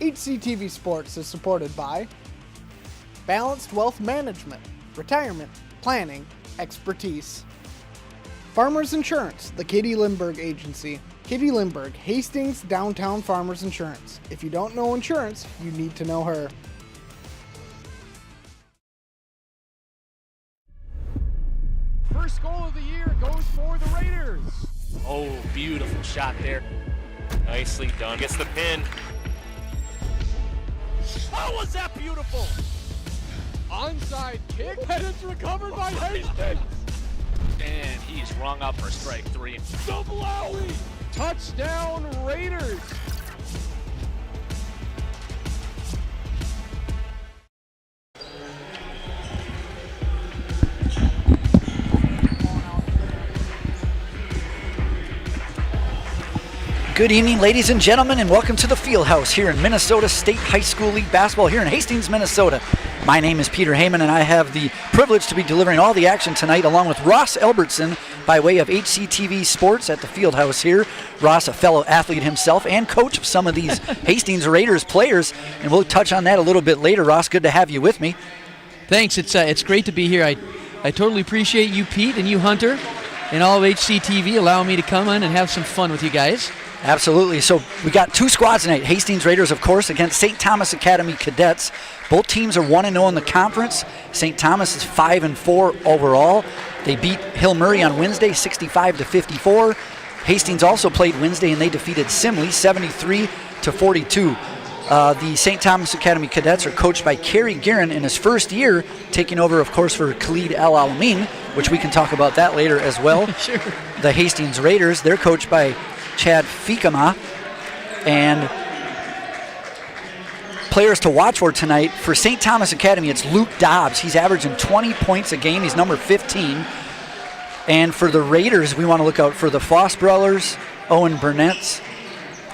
HCTV Sports is supported by Balanced Wealth Management, Retirement, Planning, Expertise. Farmers Insurance, the Katie Lindbergh Agency. Katie Lindbergh, Hastings Downtown Farmers Insurance. If you don't know insurance, you need to know her. First goal of the year goes for the Raiders. Oh, beautiful shot there. Nicely done. Gets the pin. Oh, was that beautiful? Onside kick, and it's recovered by Hastings. And he's rung up for strike 3. Double alley. Touchdown Raiders. Good evening, ladies and gentlemen, and welcome to the Field House here in Minnesota State High School League Basketball here in Hastings, Minnesota. My name is Peter Heyman, and I have the privilege to be delivering all the action tonight along with Ross Albertson by way of HCTV Sports at the Field House here. Ross, a fellow athlete himself and coach of some of these Hastings Raiders players, and we'll touch on that a little bit later. Ross, good to have you with me. Thanks. It's great to be here. I totally appreciate you, Pete, and you, Hunter, and all of HCTV allowing me to come in and have some fun with you guys. Absolutely. So we got two squads tonight. Hastings Raiders, of course, against St. Thomas Academy Cadets. Both teams are 1-0 in the conference. St. Thomas is 5-4 overall. They beat Hill Murray on Wednesday, 65-54. Hastings also played Wednesday, and they defeated Simley, 73-42. The St. Thomas Academy Cadets are coached by Kerry Guerin in his first year, taking over, of course, for Khalid El Alamin, which we can talk about that later as well. Sure. The Hastings Raiders, they're coached by Chad Fikama, and players to watch for tonight for St. Thomas Academy, it's Luke Dobbs. He's averaging 20 points a game. He's number 15. And for the Raiders, we want to look out for the Foss brothers, Owen Burnett,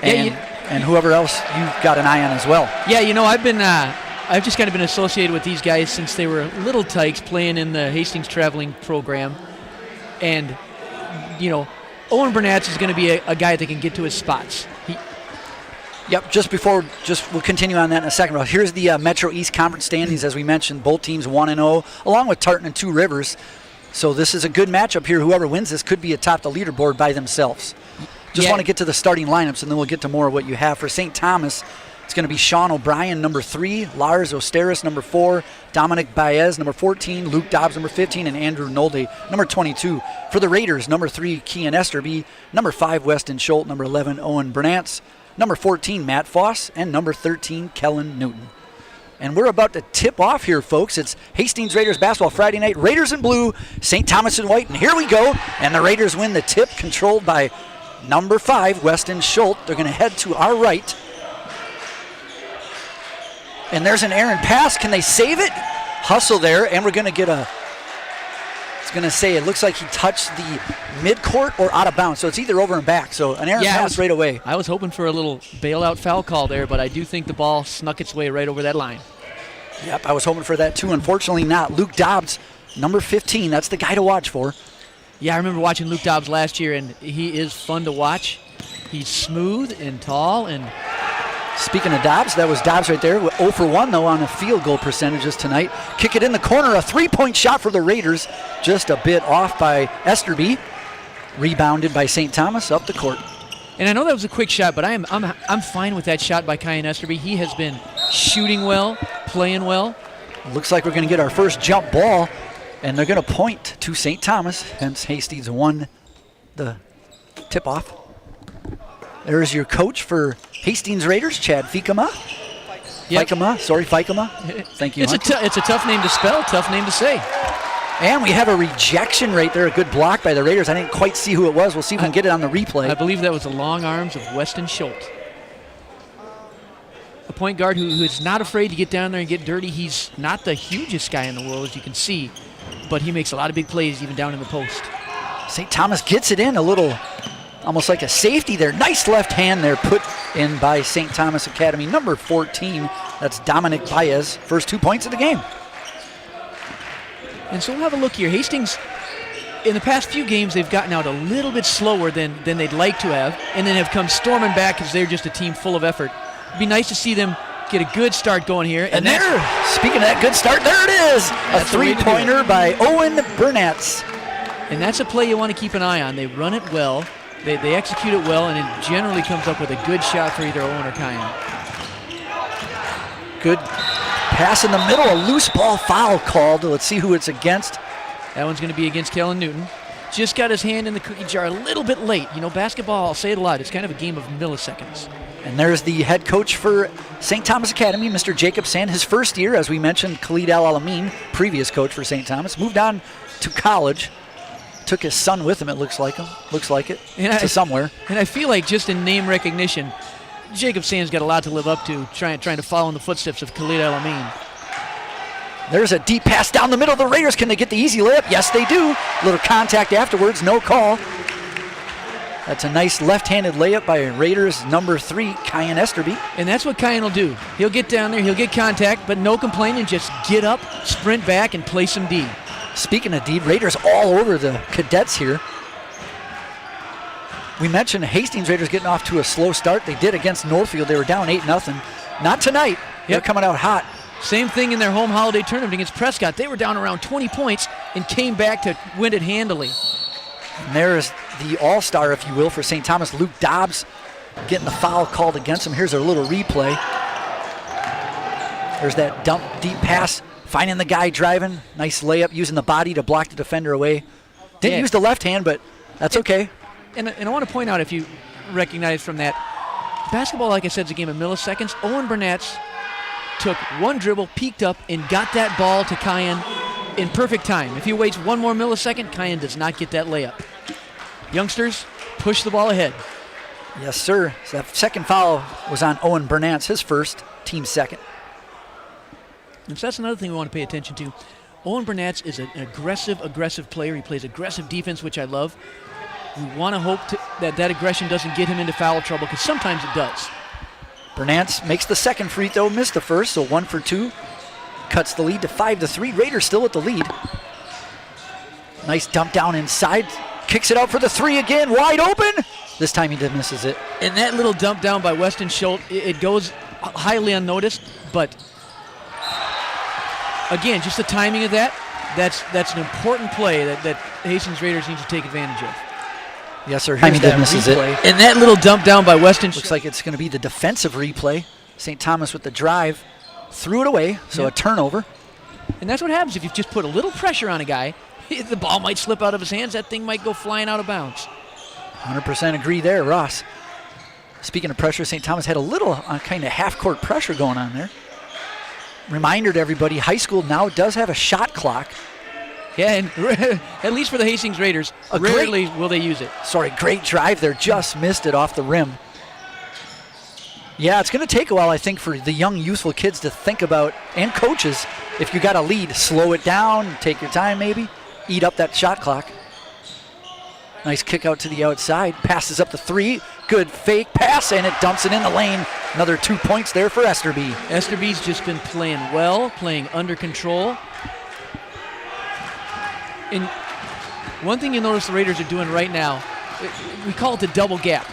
and whoever else you've got an eye on as well. Yeah, you know, I've just kind of been associated with these guys since they were little tykes playing in the Hastings traveling program, and you know, Owen Burnett is going to be a guy that can get to his spots. Yep, we'll continue on that in a second. But here's the Metro East Conference standings. As we mentioned, both teams 1-0, along with Tartan and Two Rivers. So this is a good matchup here. Whoever wins this could be atop the leaderboard by themselves. Want to get to the starting lineups, and then we'll get to more of what you have. For St. Thomas, it's going to be Sean O'Brien, number 3, Lars Osteris, number 4, Dominic Baez, number 14, Luke Dobbs, number 15, and Andrew Nolde, number 22. For the Raiders, number 3, Kean Esterby, number 5, Weston Schultz, number 11, Owen Burnett, number 14, Matt Foss, and number 13, Kellen Newton. And we're about to tip off here, folks. It's Hastings Raiders basketball Friday night. Raiders in blue, St. Thomas in white, and here we go. And the Raiders win the tip, controlled by number 5, Weston Schultz. They're going to head to our right. And there's an errant pass. Can they save it? Hustle there, and we're going to get it's going to say it looks like he touched the midcourt or out of bounds. So it's either over and back. So an errant pass right away. I was hoping for a little bailout foul call there, but I do think the ball snuck its way right over that line. Yep, I was hoping for that too. Unfortunately not. Luke Dobbs, number 15. That's the guy to watch for. Yeah, I remember watching Luke Dobbs last year, and he is fun to watch. He's smooth and tall, and speaking of Dobbs, that was Dobbs right there. 0 for 1, though, on the field goal percentages tonight. Kick it in the corner. A three-point shot for the Raiders. Just a bit off by Esterby. Rebounded by St. Thomas up the court. And I know that was a quick shot, but I'm fine with that shot by Kyan Esterby. He has been shooting well, playing well. Looks like we're going to get our first jump ball, and they're going to point to St. Thomas. Hence, Hastings won the tip-off. There's your coach for Hastings Raiders, Chad Fikama. Yep. Fikama. Thank you. It's a tough name to spell, tough name to say. And we have a rejection right there, a good block by the Raiders. I didn't quite see who it was. We'll see if we can get it on the replay. I believe that was the long arms of Weston Schultz. A point guard who is not afraid to get down there and get dirty. He's not the hugest guy in the world, as you can see, but he makes a lot of big plays even down in the post. St. Thomas gets it in a little, almost like a safety there. Nice left hand there put in by St. Thomas Academy. Number 14, that's Dominic Baez. First 2 points of the game. And so we'll have a look here. Hastings, in the past few games, they've gotten out a little bit slower than they'd like to have, and then have come storming back because they're just a team full of effort. be nice to see them get a good start going here. And there, speaking of that good start, there it is. A three-pointer by Owen Burnetz. And that's a play you want to keep an eye on. They run it well, they execute it well, and it generally comes up with a good shot for either Owen or Kyan. Good pass in the middle, a loose ball foul called. Let's see who it's against. That one's going to be against Kellen Newton. Just got his hand in the cookie jar a little bit late. You know, basketball, I'll say it a lot, it's kind of a game of milliseconds. And there's the head coach for St. Thomas Academy, Mr. Jacob Sand. His first year, as we mentioned, Khalid Al-Alamin, previous coach for St. Thomas, moved on to college. Took his son with him, it looks like to somewhere. And I feel like just in name recognition, Jacob Sand's got a lot to live up to, trying to follow in the footsteps of Khalid Al-Alamin. There's a deep pass down the middle of the Raiders. Can they get the easy layup? Yes, they do. Little contact afterwards, no call. That's a nice left-handed layup by Raiders number 3, Kyan Esterby. And that's what Kyan will do. He'll get down there, he'll get contact, but no complaining, just get up, sprint back, and play some D. Speaking of D, Raiders all over the Cadets here. We mentioned Hastings Raiders getting off to a slow start. They did against Northfield. They were down 8-0. Not tonight. They're coming out hot. Same thing in their home holiday tournament against Prescott. They were down around 20 points and came back to win it handily. And there's the all-star, if you will, for St. Thomas, Luke Dobbs, getting the foul called against him. Here's a little replay. There's that dump, deep pass, finding the guy driving. Nice layup, using the body to block the defender away. Didn't use the left hand, but that's okay. And I want to point out, if you recognize from that, basketball, like I said, is a game of milliseconds. Owen Burnetz took one dribble, peeked up, and got that ball to Kyan in perfect time. If he waits one more millisecond, Kyan does not get that layup. Youngsters, push the ball ahead. Yes, sir. So that second foul was on Owen Burnetz, his first, team second. And so that's another thing we want to pay attention to. Owen Burnetz is an aggressive player. He plays aggressive defense, which I love. We want to hope that aggression doesn't get him into foul trouble, because sometimes it does. Burnetz makes the second free throw, missed the first, so 1 for 2. Cuts the lead to 5-3. Raiders still at the lead. Nice dump down inside. Kicks it out for the three again, wide open. This time he misses it. And that little dump down by Weston Schultz, it goes highly unnoticed, but again, just the timing of that's an important play that Hastings Raiders need to take advantage of. Yes, sir. Here's that misses replay. And that little dump down by Weston looks like it's going to be the defensive replay. St. Thomas with the drive, threw it away, so a turnover. And that's what happens if you just put a little pressure on a guy. The ball might slip out of his hands. That thing might go flying out of bounds. 100% agree there, Ross. Speaking of pressure, St. Thomas had a little kind of half-court pressure going on there. Reminder to everybody, high school now does have a shot clock. Yeah, and at least for the Hastings Raiders, rarely will they use it. Great drive there. Just missed it off the rim. Yeah, it's going to take a while, I think, for the young, youthful kids to think about, and coaches, if you got a lead, slow it down, take your time maybe, eat up that shot clock. Nice kick out to the outside. Passes up the three. Good fake pass, and it dumps it in the lane. Another 2 points there for Esterby. Esterby's just been playing well, playing under control. And one thing you'll notice the Raiders are doing right now, we call it the double gap.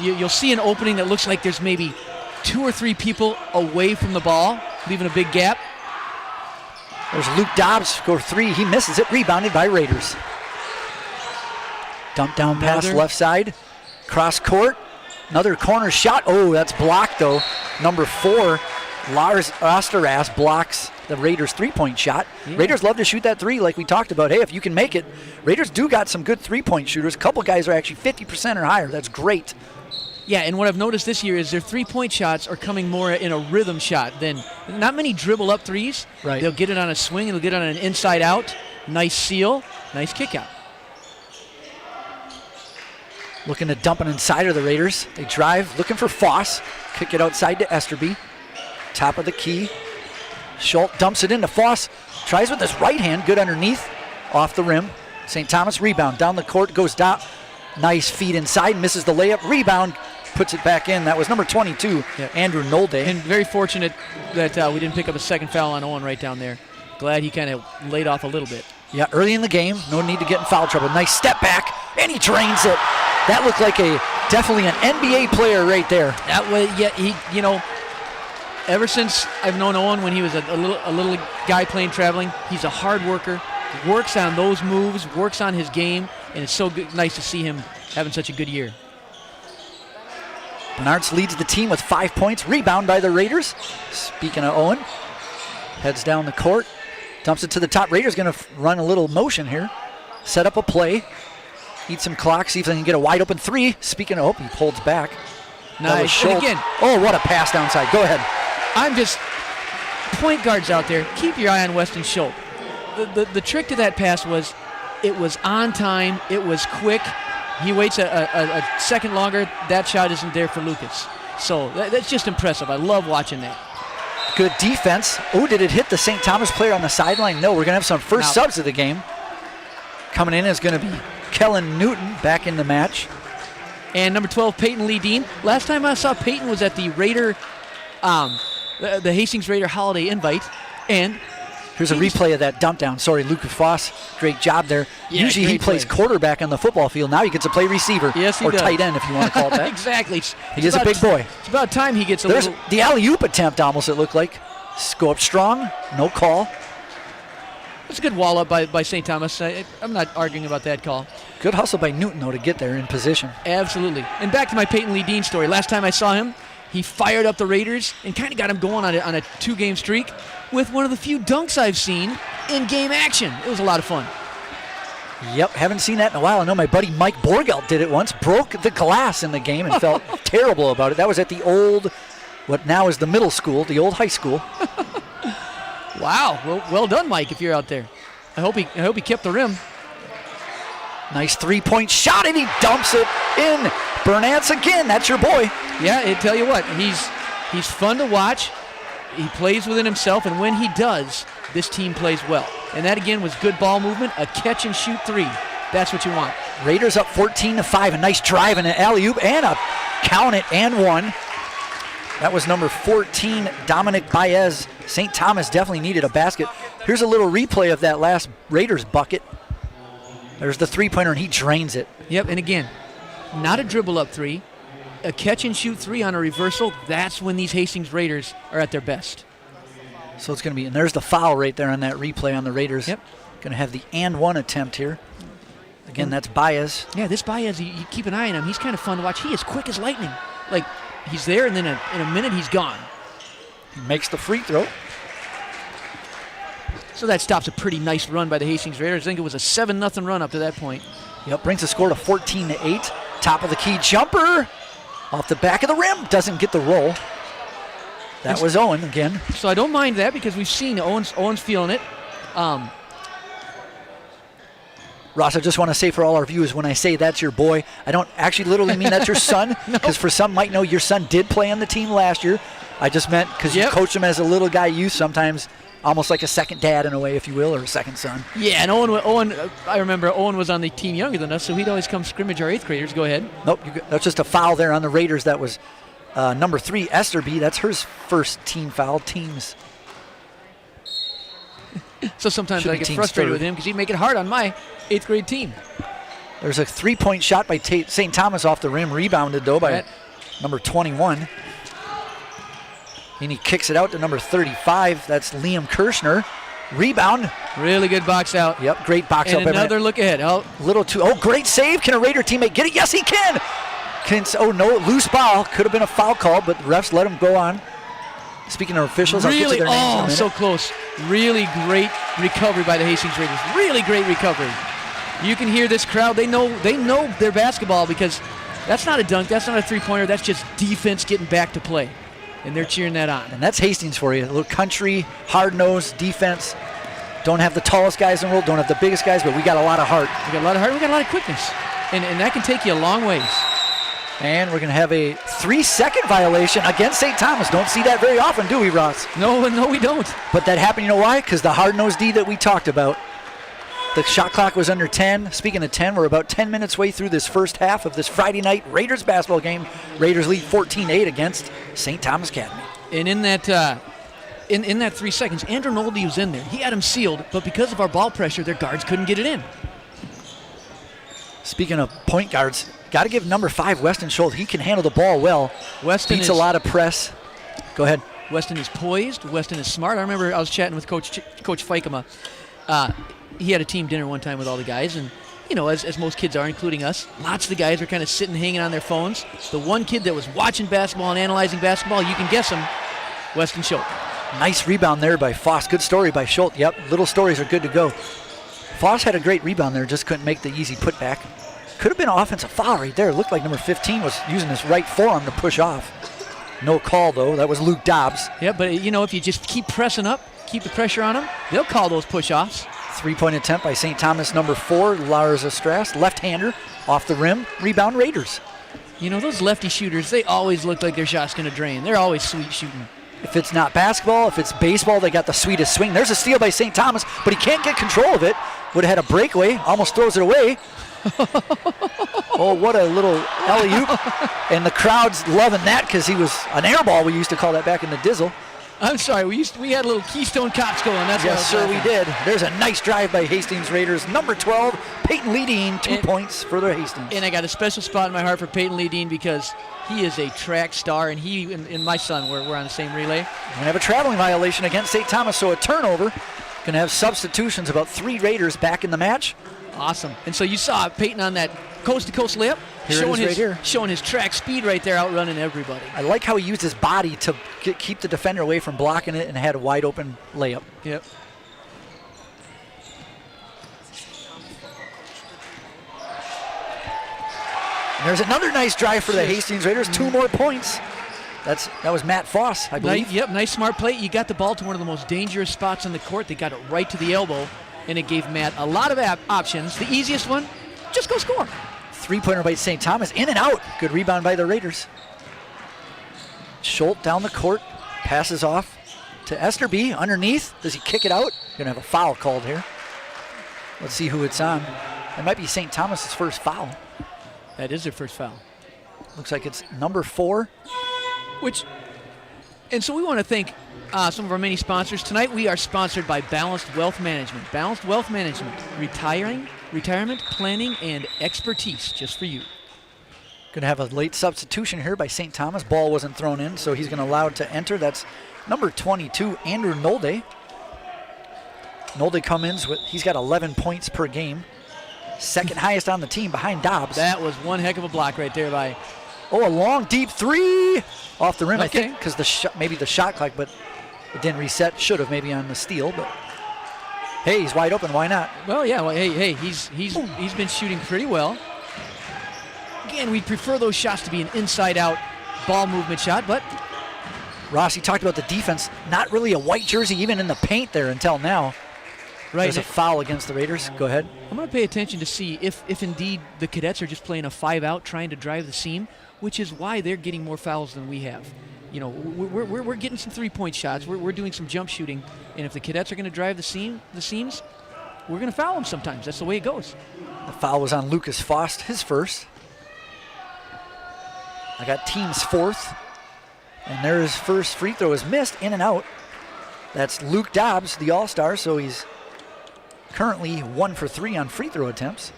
You'll see an opening that looks like there's maybe 2 or 3 people away from the ball, leaving a big gap. There's Luke Dobbs, go 3. He misses it, rebounded by Raiders. Dump down pass left side, cross court, another corner shot. Oh, that's blocked though. Number 4, Lars Osteras blocks the Raiders' three-point shot. Yeah. Raiders love to shoot that three like we talked about. Hey, if you can make it, Raiders do got some good three-point shooters. A couple guys are actually 50% or higher. That's great. Yeah, and what I've noticed this year is their three-point shots are coming more in a rhythm shot than not many dribble-up threes. Right. They'll get it on a swing, and they'll get it on an inside-out. Nice seal, nice kick-out. Looking to dump it inside of the Raiders. They drive, looking for Foss. Kick it outside to Esterby. Top of the key. Schultz dumps it into Foss. Tries with his right hand, good underneath. Off the rim. St. Thomas rebound. Down the court, goes down. Nice feed inside, misses the layup. Rebound, puts it back in. That was number 22, Andrew Nolde. And very fortunate that we didn't pick up a second foul on Owen right down there. Glad he kind of laid off a little bit. Yeah, early in the game, no need to get in foul trouble. Nice step back, and he drains it. That looked like a Definitely an NBA player right there. That way, yeah, he, ever since I've known Owen when he was a little guy playing traveling, he's a hard worker, works on those moves, works on his game, and it's so nice to see him having such a good year. Bernards leads the team with 5 points. Rebound by the Raiders. Speaking of Owen, heads down the court, dumps it to the top. Raiders going to run a little motion here, set up a play, eat some clock, see if they can get a wide open three. Speaking of, he holds back. Nice. And again, oh, what a pass downside. Go ahead. I'm just, point guards out there, keep your eye on Weston Schultz. The trick to that pass was it was on time, it was quick. He waits a second longer, that shot isn't there for Lucas. So that's just impressive. I love watching that. Good defense. Oh, did it hit the St. Thomas player on the sideline? No, we're going to have some first subs of the game. Coming in is going to be Kellen Newton back in the match. And number 12, Peyton Lee Dean. Last time I saw Peyton was at the Raider, the Hastings Raider holiday invite. And here's a replay of that dump down. Sorry, Lucas Foss. Great job there. Yeah, usually he plays quarterback on the football field. Now he gets to play receiver. Yes, he or does. Tight end, if you want to call it that. Exactly. He is a big boy. It's about time he gets a little. The alley-oop attempt almost, it looked like. Go up strong. No call. It's a good wall up by St. Thomas. I'm not arguing about that call. Good hustle by Newton, though, to get there in position. Absolutely. And back to my Peyton Lee Dean story. Last time I saw him, he fired up the Raiders and kind of got him going on a 2-game streak with one of the few dunks I've seen in game action. It was a lot of fun. Yep, haven't seen that in a while. I know my buddy Mike Borgelt did it once, broke the glass in the game and felt terrible about it. That was at the old, what now is the middle school, the old high school. Wow, well done, Mike, if you're out there. I hope he kept the rim. Nice 3-point shot, and he dumps it in. Bernatz again, that's your boy. Yeah, I tell you what, he's fun to watch. He plays within himself, and when he does, this team plays well. And that, again, was good ball movement, a catch-and-shoot three. That's what you want. Raiders up 14-5, a nice drive and an alley-oop, and a count it, and one. That was number 14, Dominic Baez. St. Thomas definitely needed a basket. Here's a little replay of that last Raiders bucket. There's the three-pointer, and he drains it. Yep, and again, not a dribble-up three, a catch-and-shoot three on a reversal. That's when these Hastings Raiders are at their best. So it's going to be, and there's the foul right there on that replay on the Raiders. Yep. Going to have the and one attempt here. Again, that's Baez. Yeah, this Baez, you keep an eye on him. He's kind of fun to watch. He is quick as lightning. Like, he's there, and then in a minute, he's gone. He makes the free throw. So that stops a pretty nice run by the Hastings Raiders. I think it was a 7-0 run up to that point. Yep, brings the score to 14-8. Top of the key jumper. Off the back of the rim. Doesn't get the roll. That was Owen again. So I don't mind that because we've seen Owen's feeling it. Ross, I just want to say for all our viewers, when I say that's your boy, I don't actually literally mean that's your son, because for some might know your son did play on the team last year. I just meant because you coach him as a little guy, you sometimes almost like a second dad in a way, if you will, or a second son. Yeah, and Owen, I remember Owen was on the team younger than us, so he'd always come scrimmage our 8th graders. Go ahead. Nope, that's just a foul there on the Raiders. That was number 3, Esterby. That's her first team foul. Teams. So sometimes I get frustrated with him because he'd make it hard on my 8th grade team. There's a 3-point shot by St. Thomas off the rim, rebounded though by number 21. And he kicks it out to number 35. That's Liam Kirshner. Rebound. Really good box out. Yep, great box and out. And another look ahead. Oh, great save. Can a Raider teammate get it? Yes, he can. No, loose ball. Could have been a foul call, but the refs let him go on. Speaking of officials, I'll get to their names in a minute. So close. Really great recovery by the Hastings Raiders. Really great recovery. You can hear this crowd. They know their basketball because that's not a dunk. That's not a three-pointer. That's just defense getting back to play. And they're cheering that on. And that's Hastings for you. A little country, hard-nosed defense. Don't have the tallest guys in the world, don't have the biggest guys, but we got a lot of heart. We got a lot of heart. We got a lot of quickness. And that can take you a long ways. And we're going to have a 3-second violation against St. Thomas. Don't see that very often, do we, Ross? No, we don't. But that happened, you know why? Because the hard-nosed D that we talked about. The shot clock was under 10. Speaking of 10, we're about 10 minutes way through this first half of this Friday night Raiders basketball game. Raiders lead 14-8 against St. Thomas Academy. And in that in that 3 seconds, Andrew Nolde was in there. He had him sealed, but because of our ball pressure, their guards couldn't get it in. Speaking of point guards, Got to give number 5, Weston Schultz. He can handle the ball well. Weston beats a lot of press. Go ahead. Weston is poised. Weston is smart. I remember I was chatting with Coach Fikema. He had a team dinner one time with all the guys, and as most kids are, including us, lots of the guys were kind of sitting, hanging on their phones. The one kid that was watching basketball and analyzing basketball, you can guess him, Weston Schultz. Nice rebound there by Foss. Good story by Schultz. Yep, little stories are good to go. Foss had a great rebound there, just couldn't make the easy putback. Could have been an offensive foul right there. It looked like number 15 was using his right forearm to push off. No call, though. That was Luke Dobbs. Yeah, but, if you just keep pressing up, keep the pressure on them, they'll call those push-offs. 3-point attempt by St. Thomas, number 4, Lars Estras, left-hander, off the rim, rebound Raiders. Those lefty shooters, they always look like their shot's going to drain. They're always sweet shooting. If it's not basketball, if it's baseball, they got the sweetest swing. There's a steal by St. Thomas, but he can't get control of it. Would have had a breakaway, almost throws it away. Oh, what a little alley-oop. And the crowd's loving that because he was an air ball, we used to call that back in the Dizzle. I'm sorry, we had a little Keystone Cops going. That's yes, sir, we did. There's a nice drive by Hastings Raiders. Number 12, Peyton Leadine, 2 points for the Hastings. And I got a special spot in my heart for Peyton Leadine because he is a track star, and he and my son, we're on the same relay. We're going to have a traveling violation against St. Thomas, so a turnover. Going to have substitutions, about 3 Raiders back in the match. Awesome. And so you saw Peyton on that coast-to-coast layup, showing his track speed right there, outrunning everybody. I like how he used his body to keep the defender away from blocking it and had a wide-open layup. Yep. And there's another nice drive for the Hastings Raiders. 2 more points. That was Matt Foss, I believe. Nice smart play. You got the ball to one of the most dangerous spots on the court. They got it right to the elbow, and it gave Matt a lot of options. The easiest one, just go score. 3-pointer by St. Thomas, in and out. Good rebound by the Raiders. Schultz down the court, passes off to Esterby underneath. Does he kick it out? Gonna have a foul called here. Let's see who it's on. It might be St. Thomas's first foul. That is their first foul. Looks like it's number 4. And so we want to thank some of our many sponsors. Tonight we are sponsored by Balanced Wealth Management. Balanced Wealth Management, retirement, planning, and expertise just for you. Going to have a late substitution here by St. Thomas. Ball wasn't thrown in, so he's going to allow it to enter. That's number 22, Andrew Nolde. Nolde comes in, he's got 11 points per game. Second highest on the team behind Dobbs. That was one heck of a block right there by... Oh, a long, deep 3 off the rim, Okay. I think, because maybe the shot clock, but it didn't reset. Should have maybe on the steal, but hey, he's wide open. Why not? Well, yeah. Well, hey, he's been shooting pretty well. Again, we prefer those shots to be an inside-out ball movement shot, but Ross, he talked about the defense. Not really a white jersey even in the paint there until now. right. There's a foul against the Raiders. Go ahead. I'm going to pay attention to see if indeed the Cadets are just playing a 5-out, trying to drive the seam, which is why they're getting more fouls than we have. We're getting some 3-point shots. We're doing some jump shooting, and if the Cadets are going to drive the seams, we're going to foul them sometimes. That's the way it goes. The foul was on Lucas Fost, his first. I got team's 4th, and there his first free throw is missed, in and out. That's Luke Dobbs, the all-star, so he's currently 1 for 3 on free throw attempts.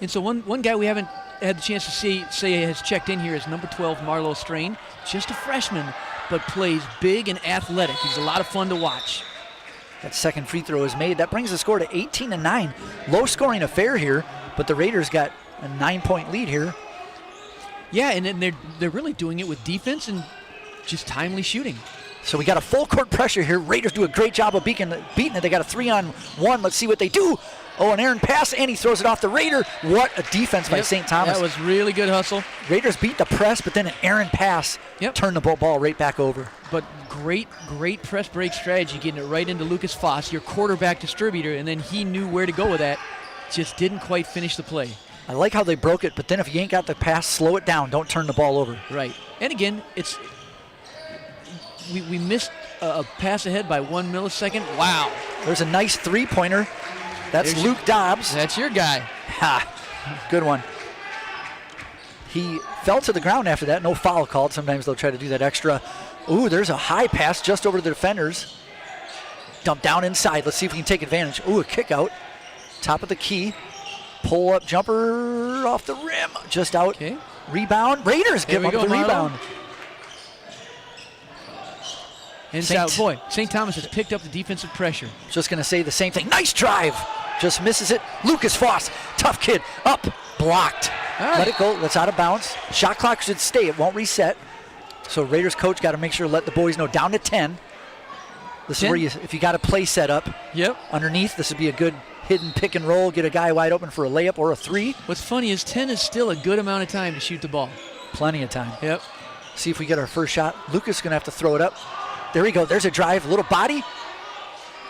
And so one guy we haven't had the chance to say has checked in here is number 12, Marlo Strain. Just a freshman, but plays big and athletic. He's a lot of fun to watch. That second free throw is made. That brings the score to 18-9. Low-scoring affair here, but the Raiders got a 9-point lead here. Yeah, and then they're really doing it with defense and just timely shooting. So we got a full court pressure here. Raiders do a great job of beating it. They got a 3-on-1. Let's see what they do. Oh, an errant pass, and he throws it off the Raider. What a defense by St. Thomas. That was really good hustle. Raiders beat the press, but then an errant pass turned the ball right back over. But great press break strategy, getting it right into Lucas Foss, your quarterback distributor, and then he knew where to go with that. Just didn't quite finish the play. I like how they broke it, but then if you ain't got the pass, slow it down. Don't turn the ball over. Right. And again, we missed a pass ahead by 1 millisecond. Wow. There's a nice 3-pointer. That's Luke Dobbs. That's your guy. Ha. Good one. He fell to the ground after that. No foul called. Sometimes they'll try to do that extra. Ooh, there's a high pass just over the defenders. Dump down inside. Let's see if we can take advantage. Ooh, a kick out. Top of the key. Pull-up jumper. floater off the rim. Just out. Okay. Rebound. Raiders give up the Marlo. rebound. And St. Thomas has picked up the defensive pressure. Just going to say the same thing. Nice drive. Just misses it. Lucas Foss, tough kid, up, blocked. Right. Let it go. That's out of bounds. Shot clock should stay. It won't reset. So Raiders coach got to make sure to let the boys know down to 10. This 10? is where if you got a play set up Yep. underneath, this would be a good hidden pick and roll. Get a guy wide open for a layup or a 3. What's funny is 10 is still a good amount of time to shoot the ball. Plenty of time. Yep. See if we get our first shot. Lucas is going to have to throw it up. There we go. There's a drive. Little body.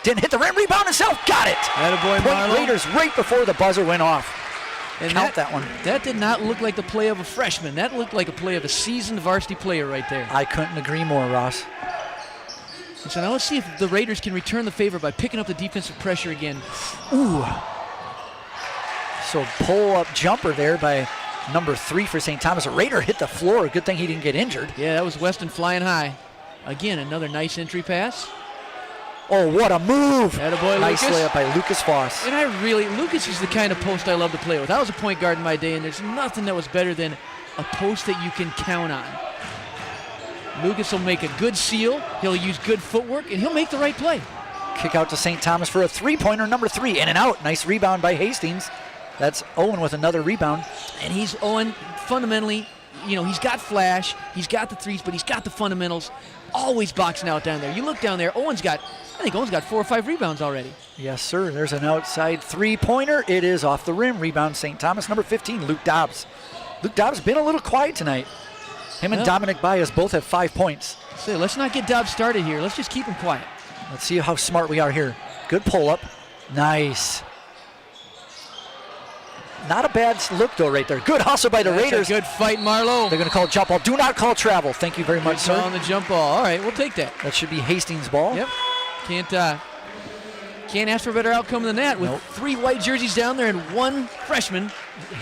Didn't hit the rim. Rebound himself. Got it. Attaboy, Point Marlo. Raiders right before the buzzer went off. And Count that one. That did not look like the play of a freshman. That looked like a play of a seasoned varsity player right there. I couldn't agree more, Ross. And so now let's see if the Raiders can return the favor by picking up the defensive pressure again. Ooh. So pull-up jumper there by number 3 for St. Thomas. A Raider hit the floor. Good thing he didn't get injured. Yeah, that was Weston flying high. Again, another nice entry pass. Oh, what a move. Attaboy, Nice Lucas. layup by Lucas Foss. And Lucas is the kind of post I love to play with. I was a point guard in my day, and there's nothing that was better than a post that you can count on. Lucas will make a good seal, he'll use good footwork, and he'll make the right play. Kick out to St. Thomas for a 3-pointer, number 3. In and out. Nice rebound by Hastings. That's Owen with another rebound. And Owen, fundamentally, he's got flash, he's got the threes, but he's got the fundamentals. Always boxing out down there. You look down there, I think Owen's got 4 or 5 rebounds already. Yes, sir. There's an outside 3-pointer. It is off the rim. Rebound St. Thomas, number 15, Luke Dobbs. Luke Dobbs been a little quiet tonight. Him and Dominic Bias both have 5 points. So let's not get Dobbs started here. Let's just keep him quiet. Let's see how smart we are here. Good pull-up. Nice. Not a bad look, though, right there. Good hustle by the That's Raiders. a good fight, Marlo. They're going to call jump ball. Do not call travel. Thank you very much, Good call sir. on the jump ball. All right, we'll take that. That should be Hastings' ball. Yep. Can't ask for a better outcome than that with 3 white jerseys down there and 1 freshman,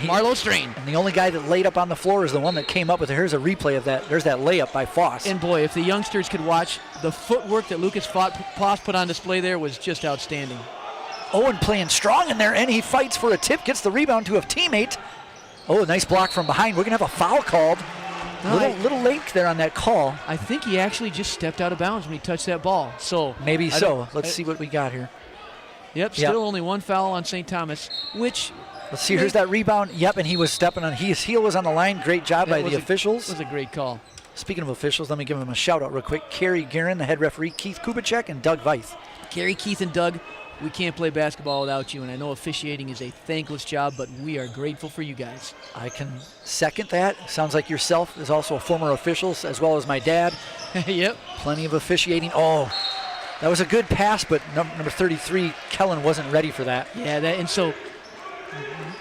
Marlo Strain. And the only guy that laid up on the floor is the one that came up with it. Here's a replay of that. There's that layup by Foss. And boy, if the youngsters could watch, the footwork that Lucas Foss put on display there was just outstanding. Owen playing strong in there, and he fights for a tip, gets the rebound to a teammate. Oh, nice block from behind. We're going to have a foul called. Little late there on that call. I think he actually just stepped out of bounds when he touched that ball. So maybe so. Let's see what we got here. Yep, still only 1 foul on St. Thomas, which... Let's see, here's that rebound. Yep, and he was stepping on, his heel was on the line. Great job by the officials. That was a great call. Speaking of officials, let me give them a shout out real quick. Kerry Guerin, the head referee, Keith Kubicek, and Doug Veith. Kerry, Keith, and Doug, we can't play basketball without you, and I know officiating is a thankless job, but we are grateful for you guys. I can second that. Sounds like yourself is also a former official, as well as my dad. Yep. Plenty of officiating. Oh, that was a good pass, but number 33, Kellen, wasn't ready for that. Yeah, and so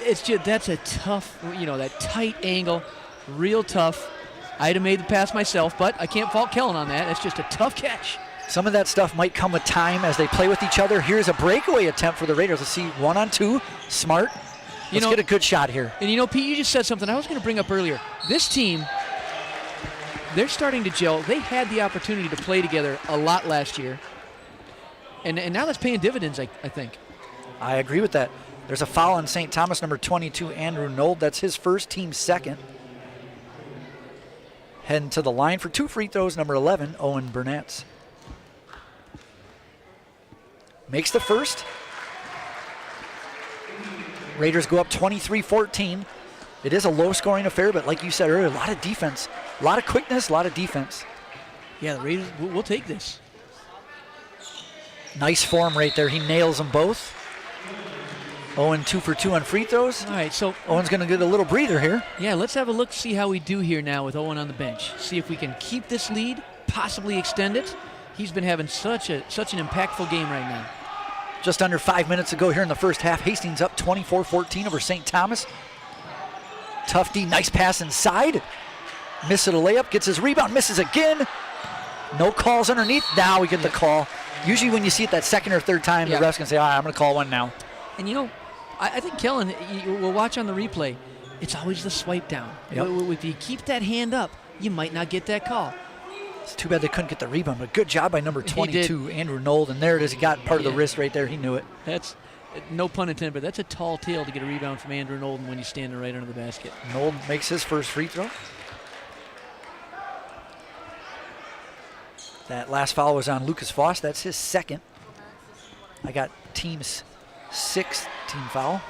it's just, that's a tough, that tight angle, real tough. I'd have made the pass myself, but I can't fault Kellen on that. It's just a tough catch. Some of that stuff might come with time as they play with each other. Here's a breakaway attempt for the Raiders. Let's see, 1-on-2, smart. Let's get a good shot here. And Pete, you just said something I was going to bring up earlier. This team, they're starting to gel. They had the opportunity to play together a lot last year. And now that's paying dividends, I think. I agree with that. There's a foul on St. Thomas, number 22, Andrew Nold. That's his first, team second. Heading to the line for 2 free throws, number 11, Owen Burnett. Makes the first. Raiders go up 23-14. It is a low-scoring affair, but like you said earlier, a lot of defense. A lot of quickness, a lot of defense. Yeah, the Raiders will take this. Nice form right there. He nails them both. Owen 2 for 2 on free throws. All right, so Owen's going to get a little breather here. Yeah, let's have a look, see how we do here now with Owen on the bench. See if we can keep this lead, possibly extend it. He's been having such an impactful game right now. Just under 5 minutes to go here in the first half. Hastings up 24-14 over St. Thomas. Tough D, nice pass inside. Misses a layup, gets his rebound, misses again. No calls underneath. Now we get the call. Usually when you see it that second or third time, the ref's going to say, all right, I'm going to call one now. And I think Kellen, we'll watch on the replay, it's always the swipe down. Yep. If you keep that hand up, you might not get that call. It's too bad they couldn't get the rebound, but good job by number 22, Andrew Nold. And there it is. He got part of the wrist right there. He knew it. no pun intended, but that's a tall tale to get a rebound from Andrew Nolden when he's standing right under the basket. Nolden makes his first free throw. That last foul was on Lucas Foss. That's his second. I got team's 6th team foul.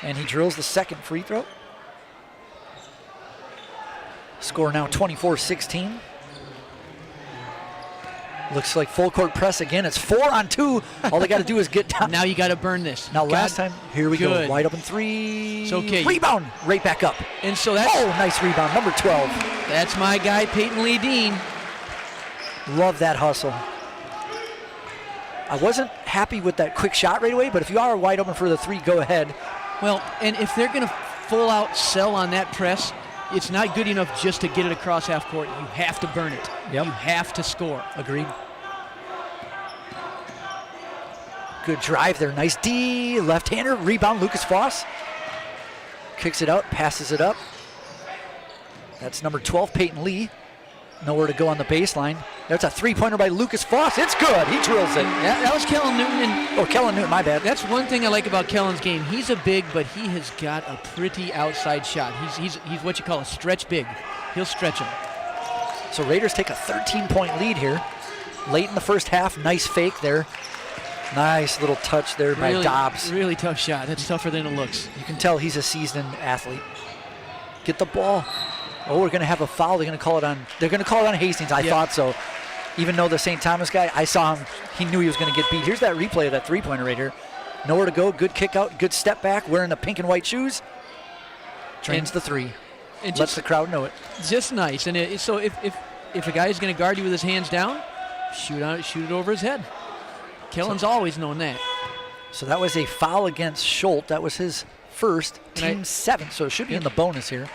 And he drills the second free throw. Score now 24-16. Looks like full court press again. It's 4 on 2. All they got to do is get down. Now you got to burn this. Now last time, here we go. Wide open 3. It's okay. Rebound, right back up. And so that's nice rebound, number 12. That's my guy, Peyton Lee Dean. Love that hustle. I wasn't happy with that quick shot right away, but if you are wide open for the 3, go ahead. Well, and if they're going to full out sell on that press, it's not good enough just to get it across half court. You have to burn it. Yep. You have to score. Agreed. Good drive there. Nice D. Left-hander. Rebound. Lucas Foss. Kicks it out. Passes it up. That's number 12, Peyton Lee. Nowhere to go on the baseline. That's a 3-pointer by Lucas Foss. It's good. He drills it. That was Kellen Newton. Kellen Newton, my bad. That's one thing I like about Kellen's game. He's a big, but he has got a pretty outside shot. He's what you call a stretch big. He'll stretch him. So Raiders take a 13-point lead here. Late in the first half, nice fake there. Nice little touch there by Dobbs. Really tough shot. That's tougher than it looks. You can tell he's a seasoned athlete. Get the ball. Oh, we're going to have a foul. They're going to call it on Hastings. I thought so. Even though the St. Thomas guy, I saw him, he knew he was going to get beat. Here's that replay of that 3-pointer right here. Nowhere to go. Good kick out. Good step back. Wearing the pink and white shoes. Drains the 3. And lets the crowd know it. Just nice. And so if a guy is going to guard you with his hands down, shoot it over his head. Kellen's always known that. So that was a foul against Schultz. That was his first, team 7. So it should be in the bonus here.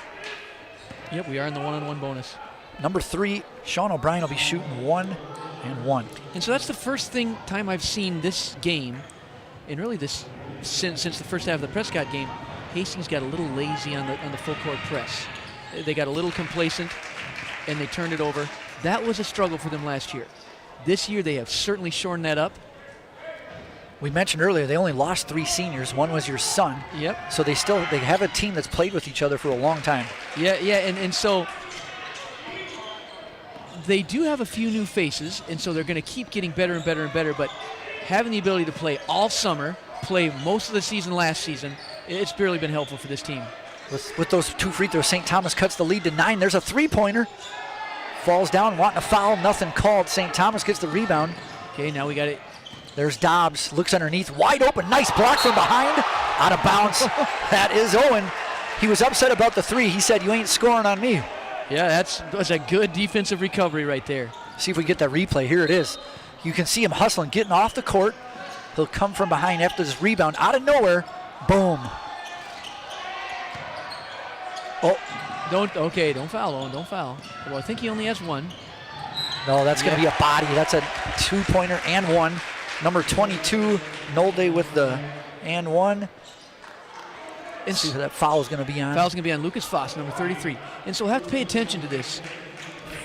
Yep, we are in the 1-on-1 bonus. Number 3, Sean O'Brien will be shooting 1 and 1. And so that's the first time I've seen this game, and really this since the first half of the Prescott game. Hastings got a little lazy on the full court press. They got a little complacent, and they turned it over. That was a struggle for them last year. This year they have certainly shortened that up. We mentioned earlier they only lost 3 seniors. One was your son. Yep. So they have a team that's played with each other for a long time. Yeah, and so they do have a few new faces, and so they're going to keep getting better and better and better, but having the ability to play all summer, play most of the season last season, it's barely been helpful for this team. With those 2 free throws, St. Thomas cuts the lead to 9. There's a 3-pointer. Falls down, wanting a foul, nothing called. St. Thomas gets the rebound. Okay, now we got it. There's Dobbs, looks underneath, wide open, nice block from behind, out of bounds. That is Owen. He was upset about the 3. He said, "You ain't scoring on me." Yeah, that's a good defensive recovery right there. See if we get that replay. Here it is. You can see him hustling, getting off the court. He'll come from behind after this rebound, out of nowhere. Boom. Oh. Don't foul, Owen, don't foul. Well, I think he only has 1. No, that's going to be a body. That's a 2-pointer and 1. Number 22, Nolde with the and 1. And see who that foul is going to be on. Foul's going to be on Lucas Foss, number 33. And so we'll have to pay attention to this.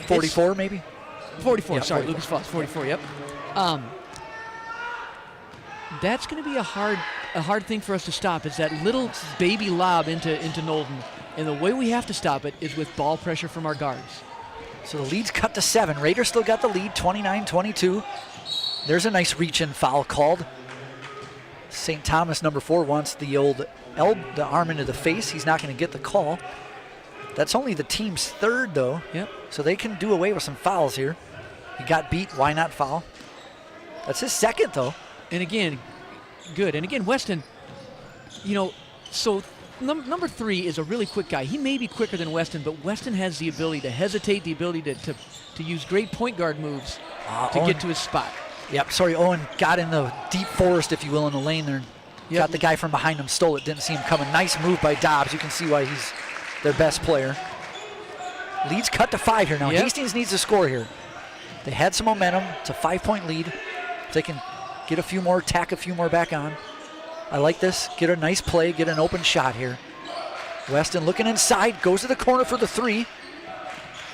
44 maybe? 44, yeah, sorry, 44. Lucas Foss, 44, yep. That's going to be a hard thing for us to stop. It's that little baby lob into Nolden. And the way we have to stop it is with ball pressure from our guards. So the lead's cut to 7. Raiders still got the lead, 29-22. There's a nice reach-in foul called. St. Thomas, number 4, wants the arm into the face. He's not going to get the call. That's only the team's 3rd, though. Yep. So they can do away with some fouls here. He got beat. Why not foul? That's his 2nd, though. And again, good. And again, Weston, so number 3 is a really quick guy. He may be quicker than Weston, but Weston has the ability to hesitate, the ability to use great point guard moves to get to his spot. Yep, sorry, Owen got in the deep forest, if you will, in the lane there. Yep. Got the guy from behind him, stole it, didn't see him coming. Nice move by Dobbs. You can see why he's their best player. Lead's cut to 5 here now. Yep. Hastings needs to score here. They had some momentum. It's a 5-point lead. If they can get a few more, tack a few more back on. I like this. Get a nice play, get an open shot here. Weston looking inside, goes to the corner for the 3.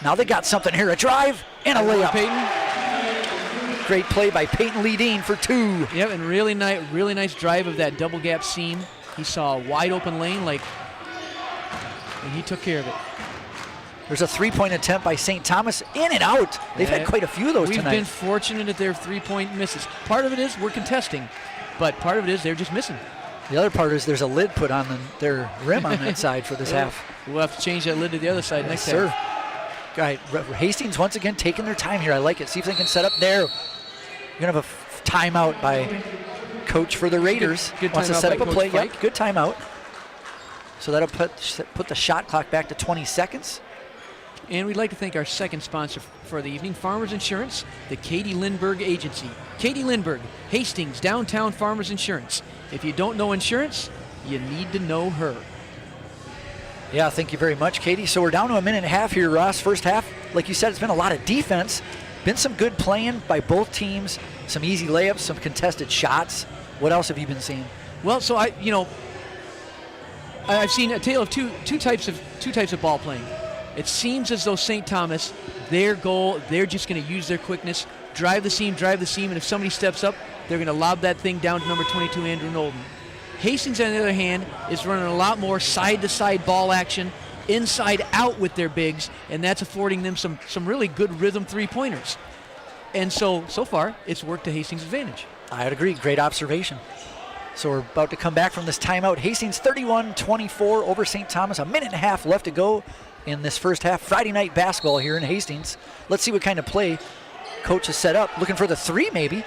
Now they got something here, a drive and a layup. Peyton. Great play by Peyton Lee Dean for 2. Yep, and really nice drive of that double gap seam. He saw a wide open lane, and he took care of it. There's a 3-point attempt by St. Thomas, in and out. They've had quite a few of those tonight. We've been fortunate at their 3-point misses. Part of it is we're contesting, but part of it is they're just missing. The other part is there's a lid put on their rim on that side for this half. We'll have to change that lid to the other side next sir. half. Right, Hastings once again taking their time here. I like it. See if they can set up there. You're going to have a timeout by coach for the Raiders. Good Wants to timeout set by up a Coach play. Fike. Yep, good timeout. So that'll put the shot clock back to 20 seconds. And we'd like to thank our second sponsor for the evening, Farmers Insurance, the Katie Lindbergh Agency. Katie Lindbergh, Hastings, Downtown Farmers Insurance. If you don't know insurance, you need to know her. Yeah, thank you very much, Katie. So we're down to a minute and a half here, Ross. First half, like you said, it's been a lot of defense. Been some good playing by both teams. Some easy layups, some contested shots. What else have you been seeing? Well, so I've seen a tale of two types of ball playing. It seems as though St. Thomas, their goal, they're just going to use their quickness, drive the seam, and if somebody steps up, they're going to lob that thing down to number 22, Andrew Nolden. Hastings, on the other hand, is running a lot more side-to-side ball action, inside out with their bigs, and that's affording them some really good rhythm three-pointers. And so far, it's worked to Hastings' advantage. I'd agree. Great observation. So we're about to come back from this timeout. Hastings 31-24 over St. Thomas. A minute and a half left to go in this first half. Friday night basketball here in Hastings. Let's see what kind of play coach has set up. Looking for the 3 maybe.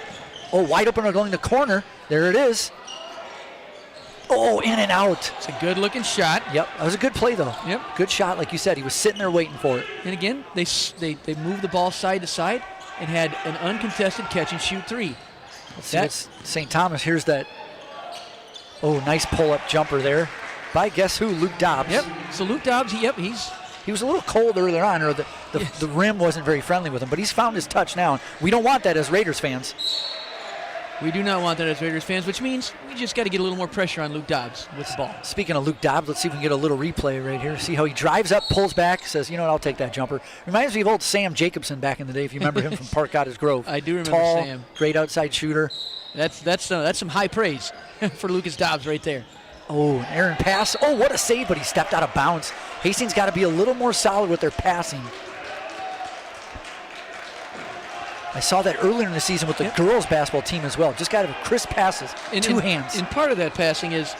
Oh, wide open along the corner. There it is. Oh, in and out. It's a good-looking shot. Yep, that was a good play, though. Yep. Good shot, like you said. He was sitting there waiting for it. And again, they moved the ball side to side and had an uncontested catch-and-shoot 3. Let's see what's St. Thomas. Here's that. Oh, nice pull-up jumper there by guess who? Luke Dobbs. Yep. So Luke Dobbs, he was a little cold earlier on, or the rim wasn't very friendly with him, but he's found his touch now. We don't want that as Raiders fans. We do not want that as Raiders fans, which means we just got to get a little more pressure on Luke Dobbs with the ball. Speaking of Luke Dobbs, let's see if we can get a little replay right here. See how he drives up, pulls back, says, you know what, I'll take that jumper. Reminds me of old Sam Jacobson back in the day, if you remember him from Park Cottage Grove. I do remember Tall, Sam. Great outside shooter. That's some high praise for Lucas Dobbs right there. Oh, an errant pass. Oh, what a save, but he stepped out of bounds. Hastings got to be a little more solid with their passing. I saw that earlier in the season with the girls basketball team as well. Just got to have crisp passes, two hands. And part of that passing is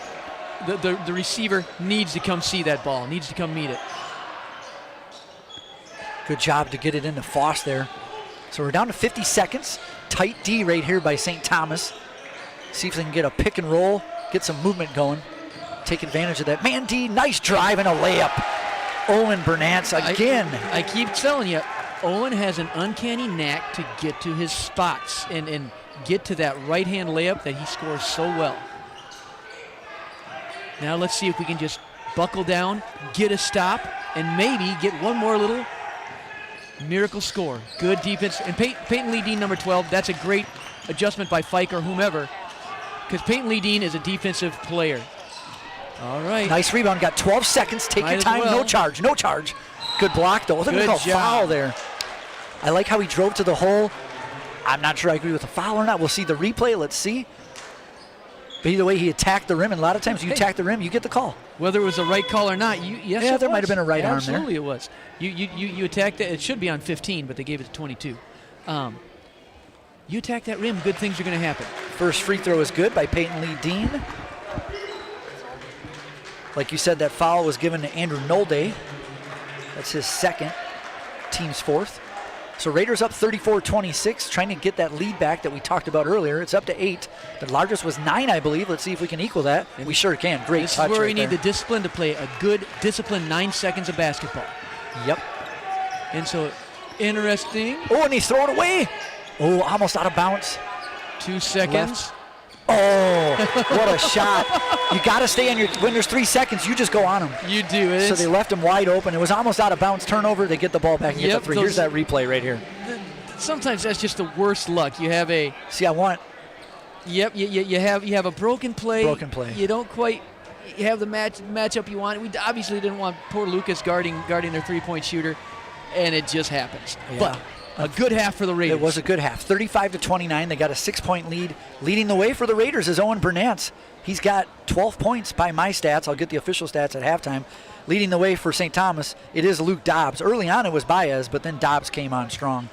the receiver needs to come see that ball, needs to come meet it. Good job to get it into Foss there. So we're down to 50 seconds. Tight D right here by St. Thomas. See if they can get a pick and roll, get some movement going. Take advantage of that. Man D, nice drive and a layup. Owen Bernatz again. I keep telling you, Owen has an uncanny knack to get to his spots and get to that right-hand layup that he scores so well. Now let's see if we can just buckle down, get a stop, and maybe get one more little miracle score. Good defense. And Peyton Lee Dean, number 12, that's a great adjustment by Fike or whomever, because Peyton Lee Dean is a defensive player. All right. Nice rebound. Got 12 seconds. Take your time. Well. No charge. No charge. Good block, though. They're going to call foul there. I like how he drove to the hole. I'm not sure I agree with the foul or not. We'll see the replay. Let's see. But either way, he attacked the rim, and a lot of times you attack the rim, you get the call. Whether it was a right call or not, yes, there might have been a right arm there. Absolutely, it was. You attacked it. It should be on 15, but they gave it to 22. You attack that rim, good things are going to happen. First free throw is good by Peyton Lee Dean. Like you said, that foul was given to Andrew Nolde. That's his second, team's fourth. So Raiders up 34-26, trying to get that lead back that we talked about earlier. It's up to 8. The largest was 9, I believe. Let's see if we can equal that. And we sure can. Great touch. This is where we need there. the discipline to play a good, disciplined 9 seconds of basketball. Yep. And so, interesting. Oh, and he's throwing away. Oh, almost out of bounds. 2 seconds. Left. Oh, what a shot. You got to stay on your, when there's 3 seconds, you just go on them. You do. So they left him wide open. It was almost out of bounds. Turnover, they get the ball back and get the 3. Here's that replay right here. Sometimes that's just the worst luck. You have a... See, I want... Yep, you have a broken play. Broken play. You don't quite have the matchup you want. We obviously didn't want poor Lucas guarding their three-point shooter, and it just happens. Yeah. But A good half for the Raiders. It was a good half. 35-29. They got a 6-point lead. Leading the way for the Raiders is Owen Burnett. He's got 12 points by my stats. I'll get the official stats at halftime. Leading the way for St. Thomas, it is Luke Dobbs. Early on it was Baez, but then Dobbs came on strong.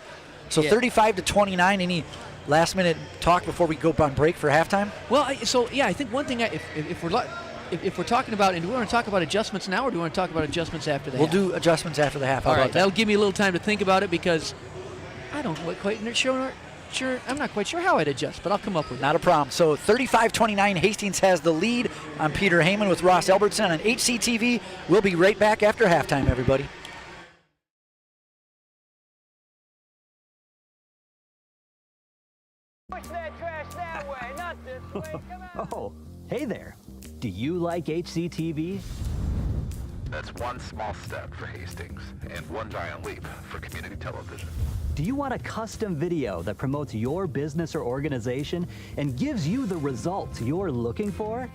So 35-29. Any last-minute talk before we go on break for halftime? Well, I think one thing, if we're talking about, and do we want to talk about adjustments now, or do we want to talk about adjustments after the half? We'll do adjustments after the half. How All about right, that? that'll give me a little time to think about it, because I don't quite sure. I'm not quite sure how I'd adjust, but I'll come up with it. Not a problem. So 35-29, Hastings has the lead. I'm Peter Heyman with Ross Albertson on HCTV. We'll be right back after halftime, everybody. Push that trash that way, not this way. Come on. Oh, hey there. Do you like HCTV? That's one small step for Hastings and one giant leap for community television. Do you want a custom video that promotes your business or organization and gives you the results you're looking for?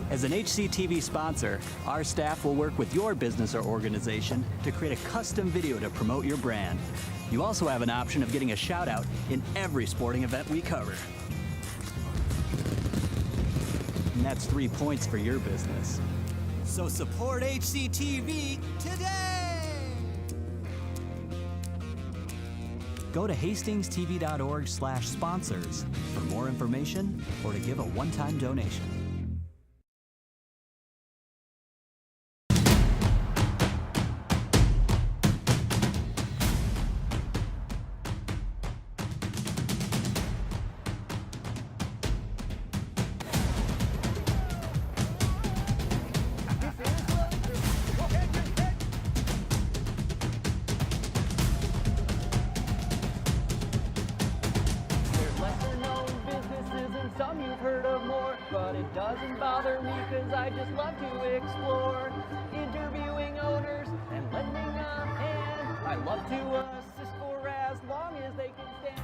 As an HCTV sponsor, our staff will work with your business or organization to create a custom video to promote your brand. You also have an option of getting a shout out in every sporting event we cover. And that's 3 points for your business. So support HCTV today! Go to hastingstv.org/sponsors for more information or to give a one-time donation. But it doesn't bother me, cause I just love to explore, interviewing owners and lending a hand. I love to assist for as long as they can stand.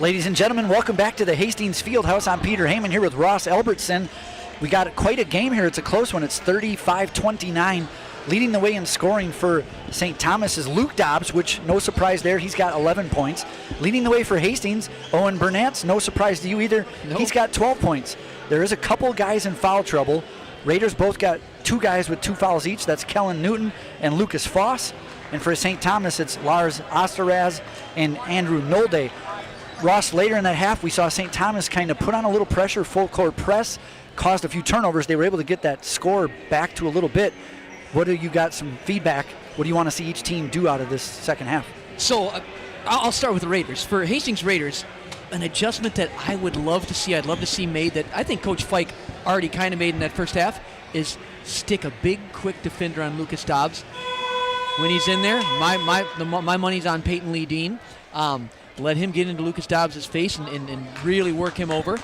Ladies and gentlemen, welcome back to the Hastings Fieldhouse. I'm Peter Heyman here with Ross Albertson. We got quite a game here. It's a close one. It's 35-29. Leading the way in scoring for St. Thomas is Luke Dobbs, which no surprise there. He's got 11 points. Leading the way for Hastings, Owen Burnett. No surprise to you either. Nope. He's got 12 points. There is a couple guys in foul trouble. Raiders both got 2 guys with 2 fouls each. That's Kellen Newton and Lucas Foss. And for St. Thomas, it's Lars Osteraz and Andrew Nolde. Ross, later in that half, we saw St. Thomas kind of put on a little pressure, full court press, caused a few turnovers. They were able to get that score back to a little bit. What do you got some feedback? What do you want to see each team do out of this second half? So I'll start with the Raiders. For Hastings Raiders, an adjustment that I would love to see, I'd love to see made, that I think Coach Fike already kind of made in that first half, is stick a big, quick defender on Lucas Dobbs. When he's in there, my money's on Peyton Lee Dean. Let him get into Lucas Dobbs' face and really work him over.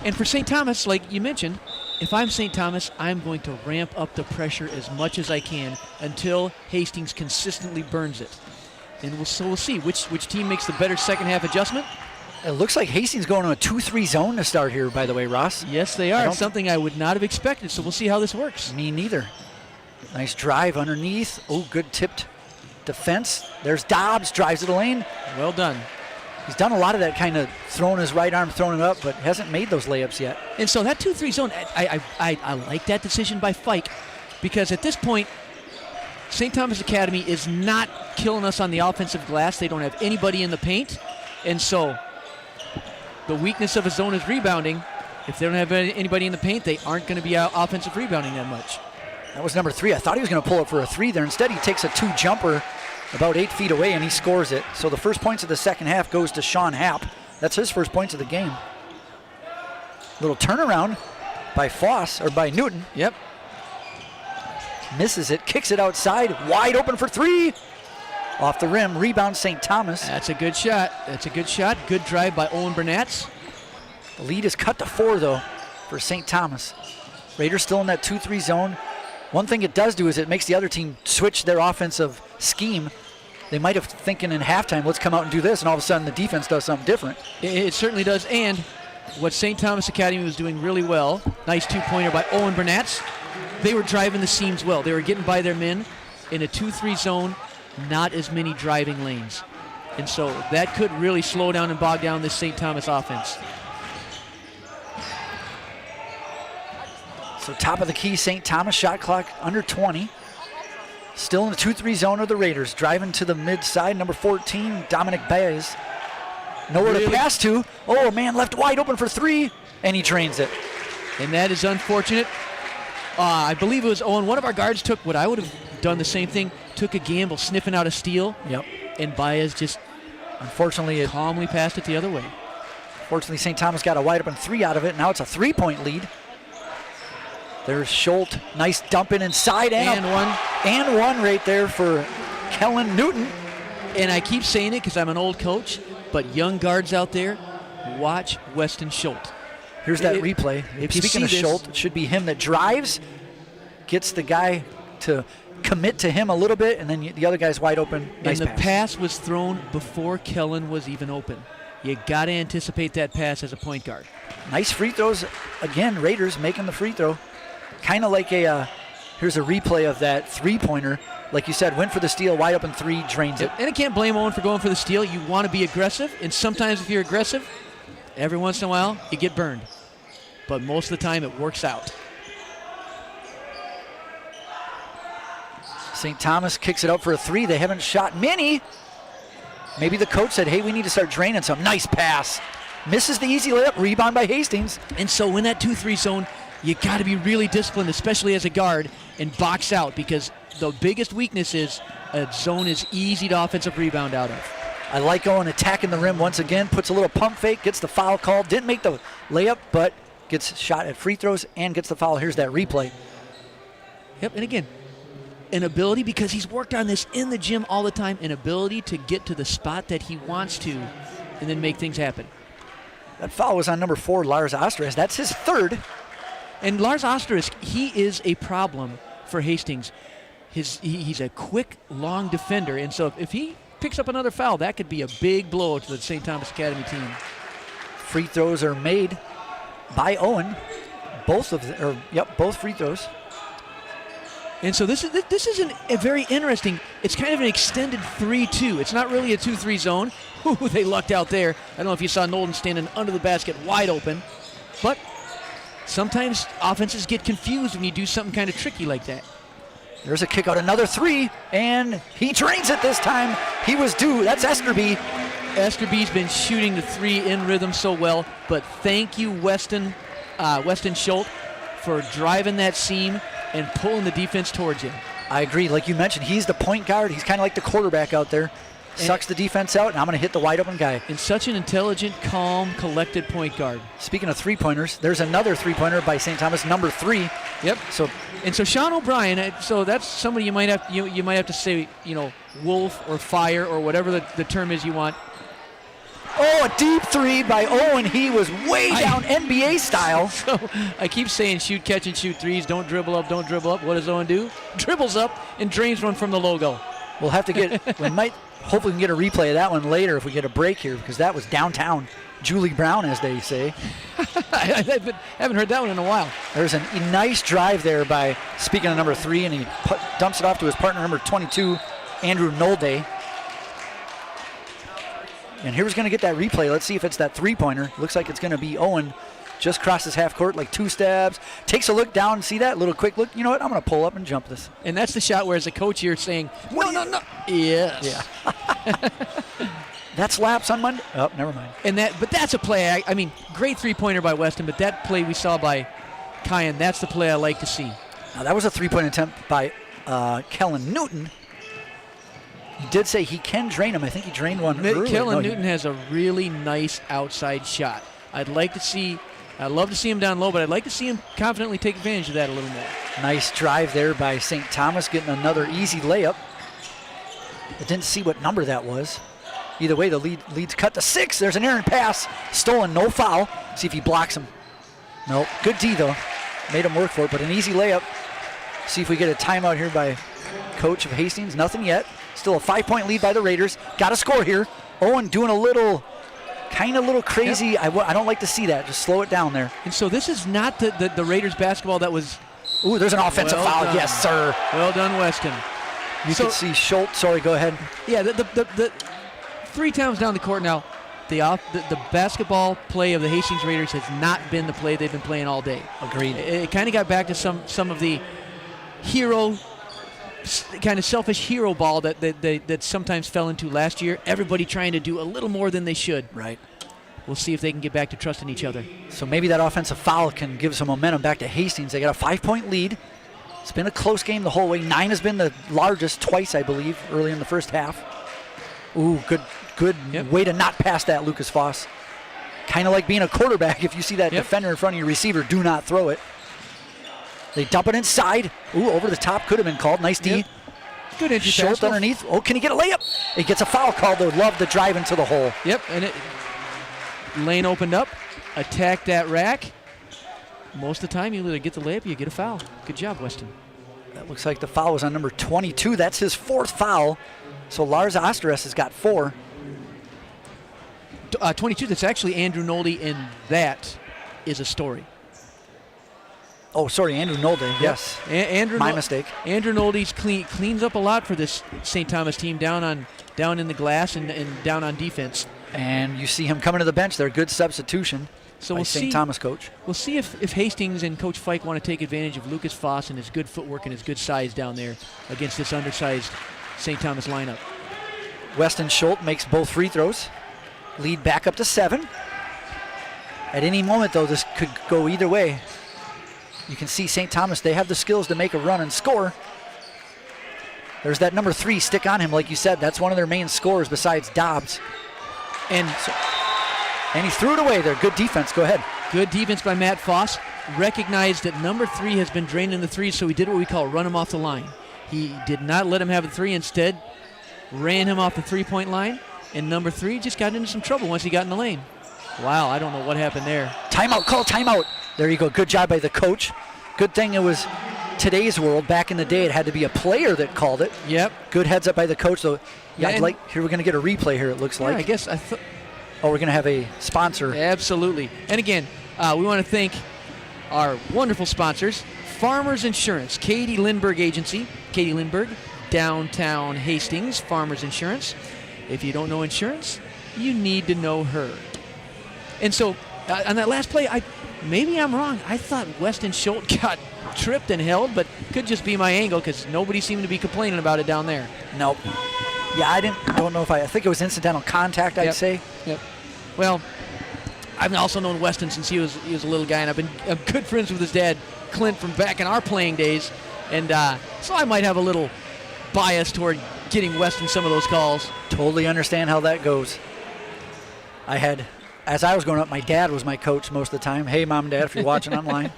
And for St. Thomas, like you mentioned, if I'm St. Thomas, I'm going to ramp up the pressure as much as I can until Hastings consistently burns it. And we'll see which team makes the better second half adjustment. It looks like Hastings going to a 2-3 zone to start here, by the way, Ross. Yes, they are. Something I would not have expected, so we'll see how this works. Me neither. Nice drive underneath. Oh, good tipped defense. There's Dobbs, drives to the lane. Well done. He's done a lot of that kind of throwing his right arm, throwing it up, but hasn't made those layups yet. And so that 2-3 zone, I like that decision by Fike, because at this point, St. Thomas Academy is not killing us on the offensive glass. They don't have anybody in the paint. And so the weakness of a zone is rebounding. If they don't have anybody in the paint, they aren't going to be out offensive rebounding that much. That was number 3. I thought he was going to pull it for a 3 there. Instead, he takes a 2-jumper about 8 feet away, and he scores it. So the first points of the second half goes to Sean Happ. That's his first points of the game. Little turnaround by Foss, or by Newton. Yep. Misses it, kicks it outside, wide open for 3. Off the rim, rebound St. Thomas. That's a good shot. Good drive by Owen Burnett. The lead is cut to 4, though, for St. Thomas. Raiders still in that 2-3 zone. One thing it does do is it makes the other team switch their offensive scheme. They might have thinking in halftime, let's come out and do this, and all of a sudden the defense does something different. It certainly does, and what St. Thomas Academy was doing really well, nice 2-pointer by Owen Burnett, they were driving the seams well. They were getting by their men in a 2-3 zone, not as many driving lanes. And so that could really slow down and bog down this St. Thomas offense. So top of the key, St. Thomas, shot clock under 20. Still in the 2-3 zone of the Raiders. Driving to the mid side, number 14, Dominic Baez. Nowhere to pass to. Oh, man, left wide open for 3, and he drains it. And that is unfortunate. I believe it was Owen. One of our guards took what I would have done the same thing, took a gamble, sniffing out a steal. Yep. And Baez just unfortunately calmly passed it the other way. Fortunately, St. Thomas got a wide open 3 out of it. Now it's a 3-point lead. There's Schultz, nice dump in inside, and one right there for Kellen Newton. And I keep saying it because I'm an old coach, but young guards out there, watch Weston Schultz. Here's that replay. Speaking of Schultz, it should be him that drives, gets the guy to commit to him a little bit, and then the other guy's wide open. Nice and the pass was thrown before Kellen was even open. You got to anticipate that pass as a point guard. Nice free throws. Again, Raiders making the free throw. Kind of like here's a replay of that 3-pointer. Like you said, went for the steal, wide open 3, drains it. And I can't blame Owen for going for the steal. You want to be aggressive, and sometimes if you're aggressive, every once in a while, you get burned. But most of the time, it works out. St. Thomas kicks it out for a 3. They haven't shot many. Maybe the coach said, hey, we need to start draining some. Nice pass. Misses the easy layup, rebound by Hastings. And so in that 2-3 zone, you got to be really disciplined, especially as a guard, and box out, because the biggest weakness is a zone is easy to offensive rebound out of. I like Owen attacking the rim once again, puts a little pump fake, gets the foul call. Didn't make the layup, but gets shot at free throws and gets the foul. Here's that replay. Yep, and again, an ability, because he's worked on this in the gym all the time, an ability to get to the spot that he wants to and then make things happen. That foul was on number 4, Lars Osteraz. That's his 3rd. And Lars Osteraz, he is a problem for Hastings. He's a quick, long defender, and so if he picks up another foul, that could be a big blow to the St. Thomas Academy team. Free throws are made by Owen. Both free throws. And so this is a very interesting. It's kind of an extended 3-2. It's not really a 2-3 zone. Ooh, they lucked out there. I don't know if you saw Nolden standing under the basket wide open, but sometimes offenses get confused when you do something kind of tricky like that. There's a kick out, another three, and he drains it this time. He was due. That's Esterby. Esterby's been shooting the three in rhythm so well, but thank you, Weston Schultz, for driving that seam and pulling the defense towards him. I agree. Like you mentioned, he's the point guard. He's kind of like the quarterback out there. Sucks the defense out, and I'm going to hit the wide open guy. And such an intelligent, calm, collected point guard. Speaking of three-pointers, there's another three-pointer by St. Thomas, number 3. Yep. So Sean O'Brien. So that's somebody you might have to say, wolf or fire or whatever the term is you want. Oh, a deep three by Owen. He was way down NBA style. So I keep saying shoot, catch, and shoot threes. Don't dribble up, don't dribble up. What does Owen do? Dribbles up and drains one from the logo. We'll have to hopefully we can get a replay of that one later if we get a break here, because that was downtown Julie Brown, as they say. I haven't heard that one in a while. There's a nice drive there by, speaking of number 3, and he dumps it off to his partner, number 22, Andrew Nolde. And here's going to get that replay. Let's see if it's that three-pointer. Looks like it's going to be Owen. Just crosses half court, like 2 steps. Takes a look down. See that? Little quick look. You know what? I'm going to pull up and jump this. And that's the shot where, as a coach, you're saying, no. Yes. Yeah. That slaps on Monday. Oh, never mind. But that's a play. I mean, great three-pointer by Weston, but that play we saw by Kyan, that's the play I like to see. Now, that was a three-point attempt by Kellen Newton. He did say he can drain him. I think he drained one earlier. Kellen Newton has a really nice outside shot. I'd love to see him down low, but I'd like to see him confidently take advantage of that a little more. Nice drive there by St. Thomas, getting another easy layup. I didn't see what number that was. Either way, the lead's cut to 6. There's an errant pass. Stolen, no foul. See if he blocks him. Nope. Good D, though. Made him work for it, but an easy layup. See if we get a timeout here by coach of Hastings. Nothing yet. Still a 5-point lead by the Raiders. Got a score here. Owen doing a little crazy. Yep. I don't like to see that. Just slow it down there. And so this is not the Raiders basketball that was... Ooh, there's an offensive foul. Done. Yes, sir. Well done, Weston. You can see Schultz. Sorry, go ahead. Yeah, the 3 times down the court now, the basketball play of the Hastings Raiders has not been the play they've been playing all day. Agreed. It kind of got back to some of the kind of selfish hero ball that sometimes fell into last year. Everybody trying to do a little more than they should. Right. We'll see if they can get back to trusting each other. So maybe that offensive foul can give some momentum back to Hastings. They got a 5-point lead. It's been a close game the whole way. 9 has been the largest twice, I believe, early in the first half. Ooh, good way to not pass that, Lucas Foss. Kind of like being a quarterback. If you see that defender in front of your receiver, do not throw it. They dump it inside. Ooh, over the top. Could have been called. Nice D. Yep. Good entry Schultz pass. underneath. Oh, can he get a layup? He gets a foul called, though. Love the drive into the hole. Yep, and lane opened up. Attack that rack. Most of the time, you either get the layup or you get a foul. Good job, Weston. That looks like the foul was on number 22. That's his 4th foul. So Lars Osteres has got 4. 22, that's actually Andrew Nolde, and that is a story. Oh, sorry, Andrew Nolde. Yes, my mistake. Andrew Nolde cleans up a lot for this St. Thomas team down in the glass and down on defense. And you see him coming to the bench there. Good substitution by St. Thomas coach. We'll see if Hastings and Coach Fike want to take advantage of Lucas Foss and his good footwork and his good size down there against this undersized St. Thomas lineup. Weston Schultz makes both free throws. Lead back up to 7. At any moment, though, this could go either way. You can see St. Thomas, they have the skills to make a run and score. There's that number 3, stick on him, like you said. That's one of their main scorers besides Dobbs. And he threw it away there. Good defense. Go ahead. Good defense by Matt Foss. Recognized that number 3 has been draining the threes, so he did what we call run him off the line. He did not let him have the 3. Instead, ran him off the 3-point line. And number 3 just got into some trouble once he got in the lane. Wow, I don't know what happened there. Timeout, call timeout. There you go. Good job by the coach. Good thing it was today's world. Back in the day, it had to be a player that called it. Yep. Good heads up by the coach, though. Yeah, Yeah, here we're going to get a replay here, it looks Yeah, like. I guess I thought. Oh, we're going to have a sponsor. Absolutely. And again, we want to thank our wonderful sponsors, Farmers Insurance, Katie Lindbergh Agency, Katie Lindbergh, downtown Hastings, Farmers Insurance. If you don't know insurance, you need to know her. And so, on that last play, maybe I'm wrong. I thought Weston Schultz got tripped and held, but could just be my angle because nobody seemed to be complaining about it down there. Nope. Yeah, I think it was incidental contact, I'd say. Yep. Well, I've also known Weston since he was a little guy, and I'm good friends with his dad, Clint, from back in our playing days, and so I might have a little bias toward getting Weston some of those calls. Totally understand how that goes. As I was growing up, my dad was my coach most of the time. Hey, Mom and Dad, if you're watching online.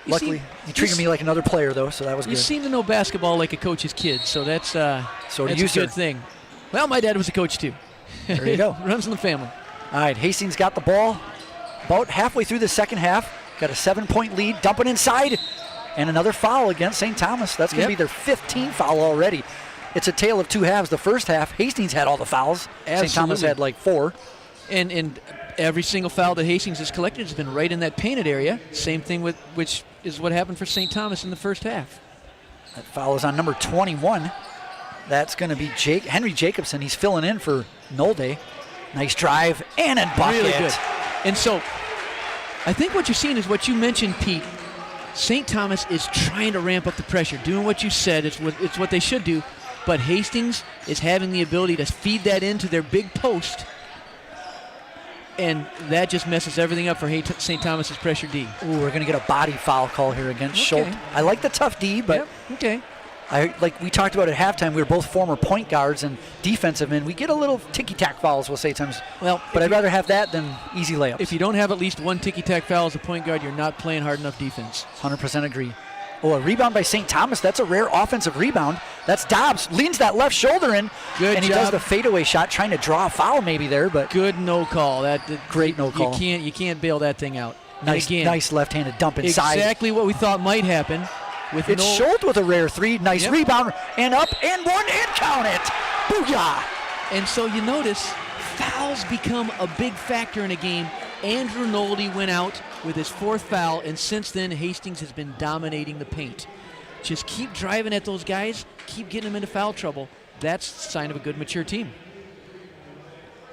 Luckily, he treated me like another player, though, so that was good. You seem to know basketball like a coach's kid, so that's a good thing. Well, my dad was a coach, too. There you go. Runs in the family. All right, Hastings got the ball about halfway through the second half. Got a 7-point lead, dumping inside. And another foul against St. Thomas. That's going to be their 15th foul already. It's a tale of two halves. The first half, Hastings had all the fouls. St. Thomas had like 4. And every single foul that Hastings has collected has been right in that painted area. Same thing which is what happened for St. Thomas in the first half. That foul is on number 21. That's going to be Henry Jacobson. He's filling in for Nolde. Nice drive and a bucket. Really good. And so I think what you're seeing is what you mentioned, Pete. St. Thomas is trying to ramp up the pressure, doing what you said. It's what they should do. But Hastings is having the ability to feed that into their big post, and that just messes everything up for St. Thomas's pressure D. Ooh, we're going to get a body foul call here against Schultz. I like the tough D, but like we talked about at halftime, we were both former point guards and defensive men. We get a little ticky-tack fouls, we'll say times. But I'd rather have that than easy layups. If you don't have at least one ticky-tack foul as a point guard, you're not playing hard enough defense. 100% agree. Oh, a rebound by St. Thomas. That's a rare offensive rebound. That's Dobbs. Leans that left shoulder in. Good and he job. does the fadeaway shot, trying to draw a foul maybe there. But good no call. Great no call. You can't bail that thing out. Nice left-handed dump inside. Exactly what we thought might happen. It's Schultz with a rare 3. Nice rebound. And up and one and count it. Booyah. And so you notice fouls become a big factor in a game. Andrew Nolde went out with his 4th foul, and since then Hastings has been dominating the paint. Just keep driving at those guys, keep getting them into foul trouble. That's a sign of a good, mature team.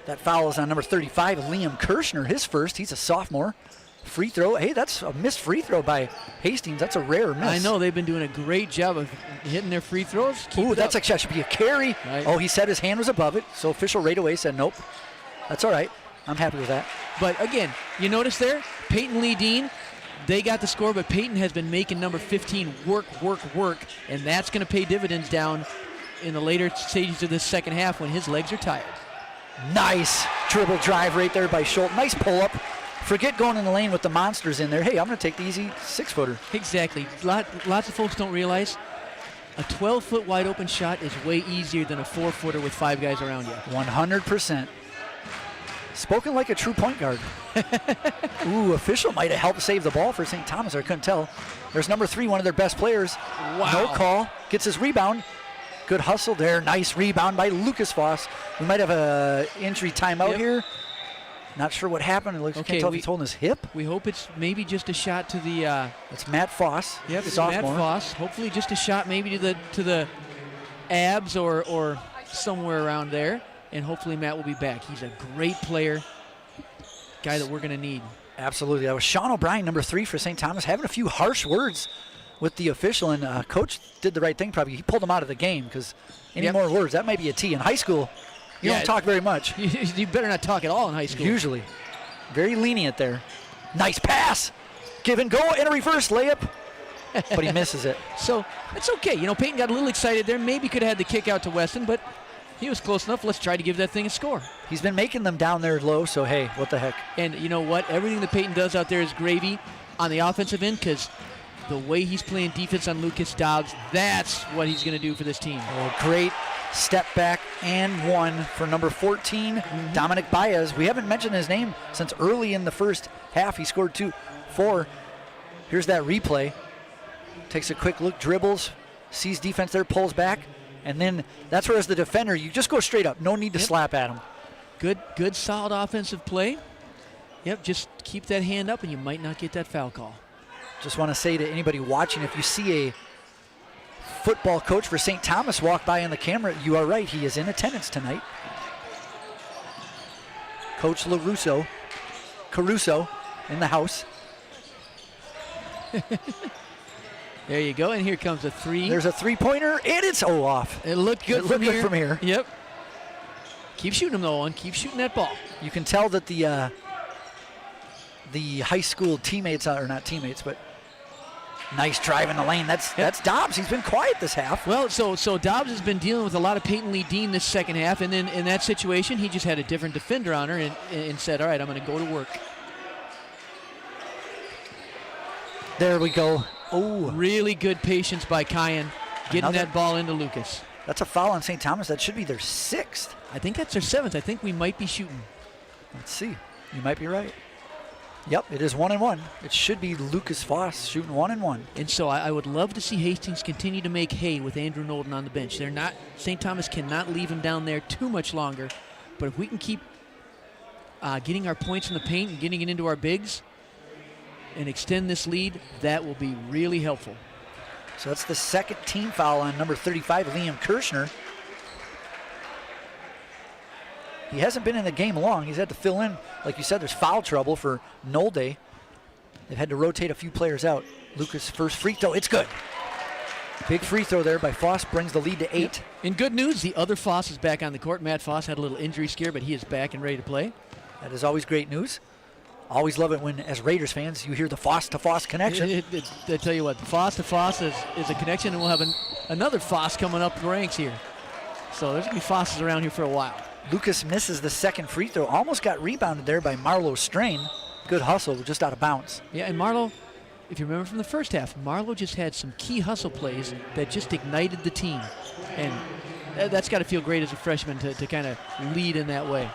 That foul is on number 35, Liam Kirshner, his first. He's a sophomore. Free throw. Hey, that's a missed free throw by Hastings. That's a rare miss. I know. They've been doing a great job of hitting their free throws. That should be a carry. Right. Oh, he said his hand was above it, so official right away said nope. That's all right. I'm happy with that. But again, you notice there, Peyton Lee Dean, they got the score, but Peyton has been making number 15 work, and that's going to pay dividends down in the later stages of this second half when his legs are tired. Nice dribble drive right there by Schultz. Nice pull-up. Forget going in the lane with the monsters in there. Hey, I'm going to take the easy 6-footer. Exactly. Lots of folks don't realize a 12-foot wide-open shot is way easier than a 4-footer with 5 guys around you. 100%. Spoken like a true point guard. Ooh, official might have helped save the ball for St. Thomas. I couldn't tell. There's number 3, one of their best players. Wow. No call. Gets his rebound. Good hustle there. Nice rebound by Lucas Voss. We might have a injury timeout here. Not sure what happened. It looks, can't tell if he's holding his hip. We hope it's maybe just a shot to the. It's Matt Foss. Yep, it's sophomore. Matt Foss. Hopefully, just a shot maybe to the abs or somewhere around there, and hopefully Matt will be back. He's a great player, guy that we're going to need. Absolutely. That was Sean O'Brien, number 3 for St. Thomas, having a few harsh words with the official, and coach did the right thing. Probably he pulled him out of the game because any more words that might be a T in high school. You don't talk very much. You better not talk at all in high school. Usually. Very lenient there. Nice pass. Give and go and a reverse layup. But he misses it. So it's okay. You know, Peyton got a little excited there. Maybe could have had the kick out to Weston, but he was close enough. Let's try to give that thing a score. He's been making them down there low, so hey, what the heck. And you know what? Everything that Peyton does out there is gravy on the offensive end because the way he's playing defense on Lucas Dobbs, that's what he's going to do for this team. Oh, great step back and one for number 14, Dominic Baez. We haven't mentioned his name since early in the first half. He scored 4. Here's that replay. takes a quick look, dribbles, sees defense there, pulls back, and then that's where as the defender, you just go straight up. No need to slap at him. Good, solid offensive play. Yep, just keep that hand up and you might not get that foul call. Just want to say to anybody watching, if you see a football coach for St. Thomas walk by on the camera, you are right. He is in attendance tonight. Coach Caruso in the house. There you go, and here comes a three. There's a three-pointer, and it's off. It looked good, from here. Yep. Keep shooting them, though, Owen. Keep shooting that ball. You can tell that the high school teammates, or not teammates, but nice drive in the lane. That's Dobbs. He's been quiet this half. Well, so Dobbs has been dealing with a lot of Peyton Lee Dean this second half, and then in that situation, he just had a different defender on her and said, all right, I'm going to go to work. There we go. Oh, really good patience by Kyan, getting that ball into Lucas. That's a foul on St. Thomas. That should be their 6th. I think that's their 7th. I think we might be shooting. Let's see. You might be right. Yep, it is 1-1. It should be Lucas Foss shooting 1-1. And so I would love to see Hastings continue to make hay with Andrew Nolden on the bench. St. Thomas cannot leave him down there too much longer. But if we can keep getting our points in the paint and getting it into our bigs and extend this lead, that will be really helpful. So that's the second team foul on number 35, Liam Kirshner. He hasn't been in the game long. He's had to fill in. Like you said, there's foul trouble for Nolde. They've had to rotate a few players out. Lucas' first free throw. It's good. Big free throw there by Foss brings the lead to 8. Yep. In good news, the other Foss is back on the court. Matt Foss had a little injury scare, but he is back and ready to play. That is always great news. Always love it when, as Raiders fans, you hear the Foss to Foss connection. I tell you what, the Foss to Foss is a connection, and we'll have another Foss coming up the ranks here. So there's going to be Fosses around here for a while. Lucas misses the second free throw. Almost got rebounded there by Marlo Strain. Good hustle, just out of bounds. Yeah, and Marlo, if you remember from the first half, Marlo just had some key hustle plays that just ignited the team. And that's got to feel great as a freshman to kind of lead in that way.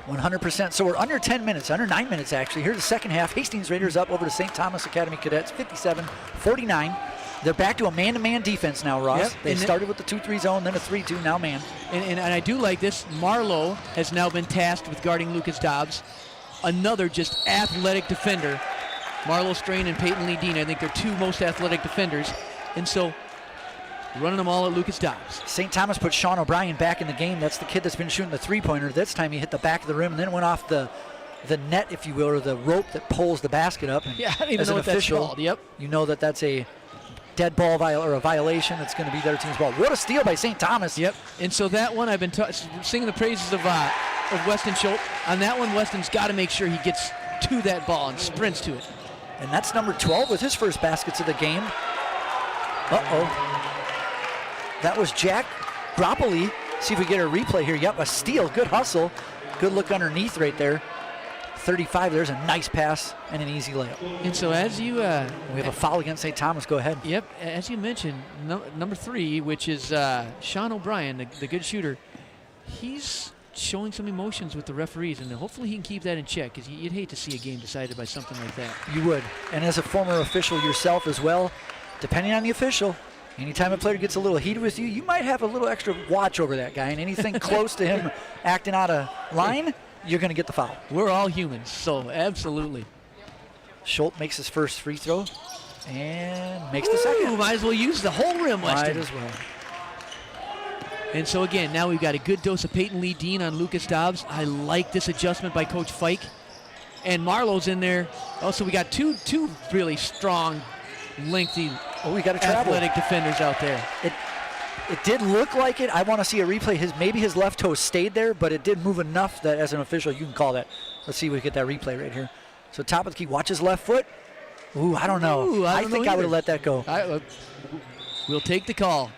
100%. So we're under 10 minutes, under 9 minutes actually. Here's the second half. Hastings Raiders up over to St. Thomas Academy Cadets, 57-49. They're back to a man-to-man defense now, Ross. Yep. They started with the 2-3 zone, then a 3-2, now man. And I do like this. Marlo has now been tasked with guarding Lucas Dobbs. Another just athletic defender. Marlo Strain and Peyton Lee Dean, I think they're two most athletic defenders. And so running them all at Lucas Dobbs. St. Thomas put Sean O'Brien back in the game. That's the kid that's been shooting the three-pointer. This time he hit the back of the rim and then went off the net, if you will, or the rope that pulls the basket up. And yeah, I don't even as know an what official, that's called. Yep. You know that that's a dead ball or a violation that's going to be their team's ball. What a steal by St. Thomas. Yep. And so that one, I've been singing the praises of Weston Schultz. On that one, Weston's got to make sure he gets to that ball and sprints to it. And that's number 12 with his first baskets of the game. Uh-oh. That was Jack Gropoli. See if we get a replay here. Yep, a steal. Good hustle. Good look underneath right there. 35. There's a nice pass and an easy layup. And so as you... we have a foul against St. Thomas. Go ahead. Yep. As you mentioned, number 3, which is Sean O'Brien, the good shooter, he's showing some emotions with the referees, and hopefully he can keep that in check, because you'd hate to see a game decided by something like that. You would. And as a former official yourself as well, depending on the official, anytime a player gets a little heated with you, you might have a little extra watch over that guy, and anything close to him acting out of line, you're going to get the foul. We're all humans, so absolutely. Schultz makes his first free throw and makes the second. Might as well use the whole rim, Weston. Might as well. And so again, now we've got a good dose of Peyton Lee Dean on Lucas Dobbs. I like this adjustment by Coach Fike. And Marlowe's in there. Also, we got two really strong, lengthy, we got a travel. Athletic defenders out there. It did look like it. I want to see a replay. Maybe his left toe stayed there, but it did move enough that as an official you can call that. Let's see if we get that replay right here. So top of the key, watch his left foot. Ooh, I don't know. I think I would have let that go. We'll take the call.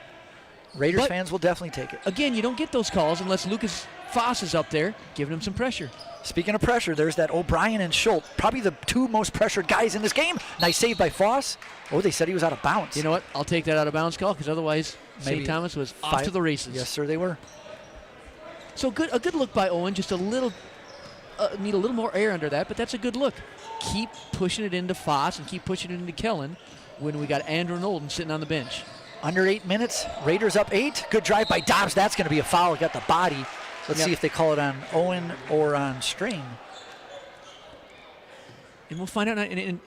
Raiders fans will definitely take it. Again, you don't get those calls unless Lucas Foss is up there giving him some pressure. Speaking of pressure, there's that O'Brien and Schultz, probably the two most pressured guys in this game. Nice save by Foss. Oh, they said he was out of bounds. You know what? I'll take that out of bounds call, because otherwise St. Thomas was off to the races. Yes, sir, they were. So a good look by Owen. Just a little, need a little more air under that, but that's a good look. Keep pushing it into Foss and keep pushing it into Kellen. when we got Andrew Nolden sitting on the bench. Under 8 minutes, Raiders up 8. Good drive by Dobbs. That's going to be a foul. Got the body. Let's see if they call it on Owen or on Strain. And we'll find out. And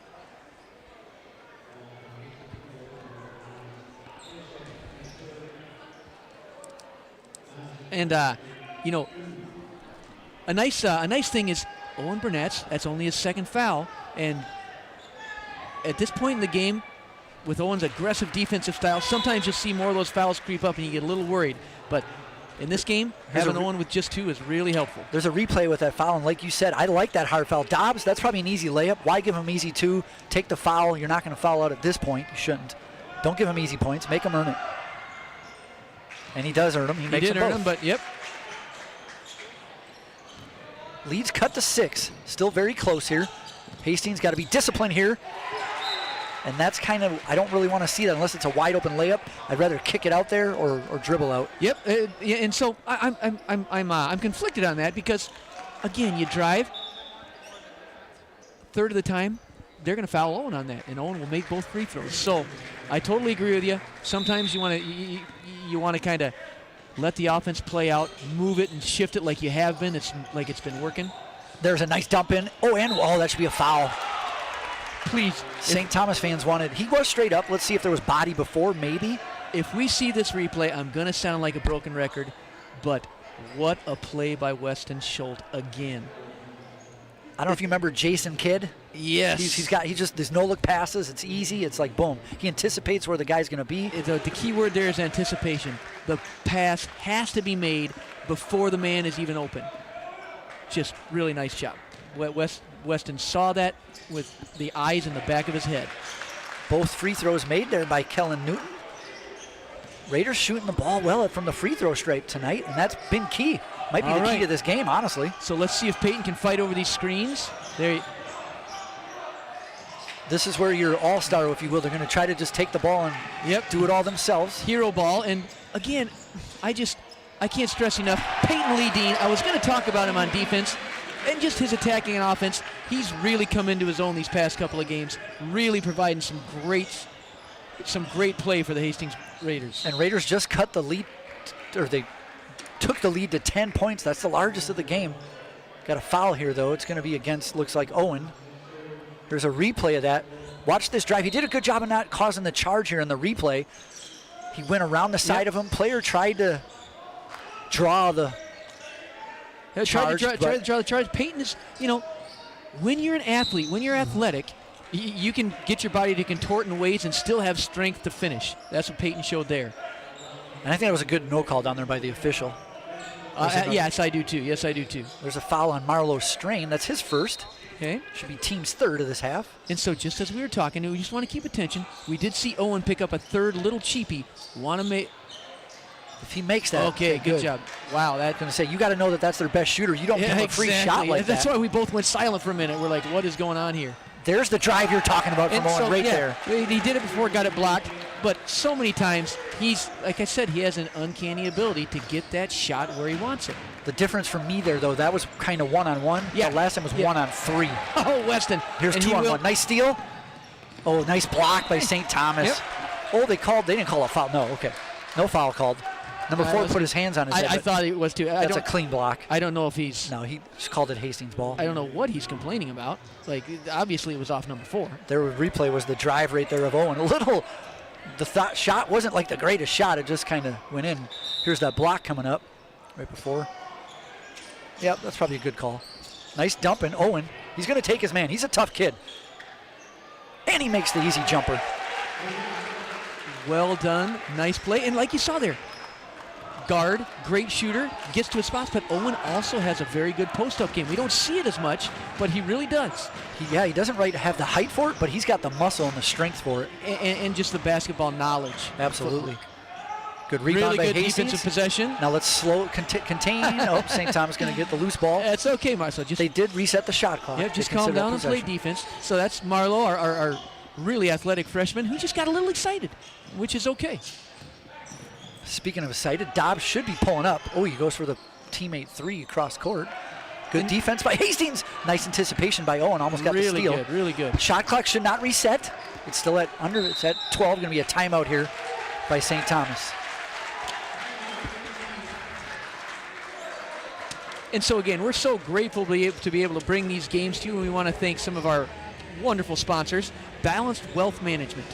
you know, a nice thing is Owen Burnett's. That's only his second foul, and at this point in the game, with Owen's aggressive defensive style, sometimes you'll see more of those fouls creep up, and you get a little worried. But in this game, having Owen with just 2 is really helpful. There's a replay with that foul, and like you said, I like that hard foul. Dobbs, that's probably an easy layup. Why give him easy 2? Take the foul. You're not going to foul out at this point. You shouldn't. Don't give him easy points. Make him earn it. And he does earn them. He makes did them earn both. them, but yep. Leads cut to 6. Still very close here. Hastings got to be disciplined here. And that's kind of, I don't really want to see that unless it's a wide open layup. I'd rather kick it out there or dribble out. Yep, and so I'm conflicted on that because, again, you drive. Third of the time, they're going to foul Owen on that, and Owen will make both free throws. So I totally agree with you. Sometimes you want to kind of let the offense play out, move it and shift it like you have been. It's like it's been working. There's a nice dump in. Oh, and that should be a foul. Please. St. Thomas fans wanted. He was straight up. Let's see if there was body before, maybe. If we see this replay, I'm going to sound like a broken record, but what a play by Weston Schultz again. I don't know if you remember Jason Kidd. Yes. He just, there's no look passes. It's easy. It's like, boom. He anticipates where the guy's going to be. The key word there is anticipation. The pass has to be made before the man is even open. Just really nice job. Weston saw that with the eyes in the back of his head. Both free throws made there by Kellen Newton. Raiders shooting the ball well from the free throw stripe tonight, and that's been key. Might be the key to this game, honestly. So let's see if Peyton can fight over these screens. This is where your all-star, if you will, they're going to try to just take the ball and do it all themselves. Hero ball, and again, I can't stress enough, Peyton Lee Dean, I was going to talk about him on defense, and just his attacking and offense, he's really come into his own these past couple of games, really providing some great play for the Hastings Raiders. And Raiders just cut the lead, or they took the lead to 10 points. That's the largest of the game. Got a foul here, though. It's going to be against, looks like, Owen. There's a replay of that. Watch this drive. He did a good job of not causing the charge here in the replay. He went around the side of him. Player tried to draw the charge. Try to draw the charge. Peyton is, when you're an athlete, when you're athletic, you can get your body to contort in ways and still have strength to finish. That's what Peyton showed there. And I think that was a good no call down there by the official. Yes, I do too. There's a foul on Marlowe Strain. That's his first. Okay. Should be team's third of this half. And so just as we were talking, we just want to keep attention. We did see Owen pick up a third little cheapie. Want to make... If he makes that, okay, good job. Wow, that's going to say, you got to know that that's their best shooter. You don't give a free shot like that. That's why we both went silent for a minute. We're like, what is going on here? There's the drive you're talking about from Owen there. He did it before, got it blocked. But so many times, he's, like I said, he has an uncanny ability to get that shot where he wants it. The difference for me there, though, that was kind of one-on-one. Yeah. The last time was one-on-3. Oh, Weston. Here's two-on-one. Nice steal. Oh, nice block by St. Thomas. Yep. Oh, they didn't call a foul. No, okay. No foul called. Number 4 put his hands on his head. I thought it was too. That's a clean block. I don't know if he's... No, he just called it Hastings ball. I don't know what he's complaining about. Like, obviously it was off number 4. Their replay was the drive right there of Owen. The shot wasn't like the greatest shot. It just kind of went in. Here's that block coming up right before. Yep, that's probably a good call. Nice dumping. Owen, he's going to take his man. He's a tough kid. And he makes the easy jumper. Well done. Nice play. And like you saw there, guard, great shooter, gets to his spots, but Owen also has a very good post-up game. We don't see it as much, but he really does. He doesn't have the height for it, but he's got the muscle and the strength for it. And just the basketball knowledge. Absolutely. Good rebound by Hastings. Really good defensive possession. Now let's contain. St. Thomas going to get the loose ball. That's okay, Marcel. They did reset the shot clock. Yeah, just calm down and play defense. So that's Marlowe, our really athletic freshman, who just got a little excited, which is okay. Speaking of excited, Dobbs should be pulling up. Oh, he goes for the teammate 3 across court. Good defense by Hastings. Nice anticipation by Owen. Almost got the steal. Really good, really good. Shot clock should not reset. It's still at it's at 12. Going to be a timeout here by St. Thomas. And so again, we're so grateful to be able to bring these games to you, and we want to thank some of our wonderful sponsors. Balanced Wealth Management.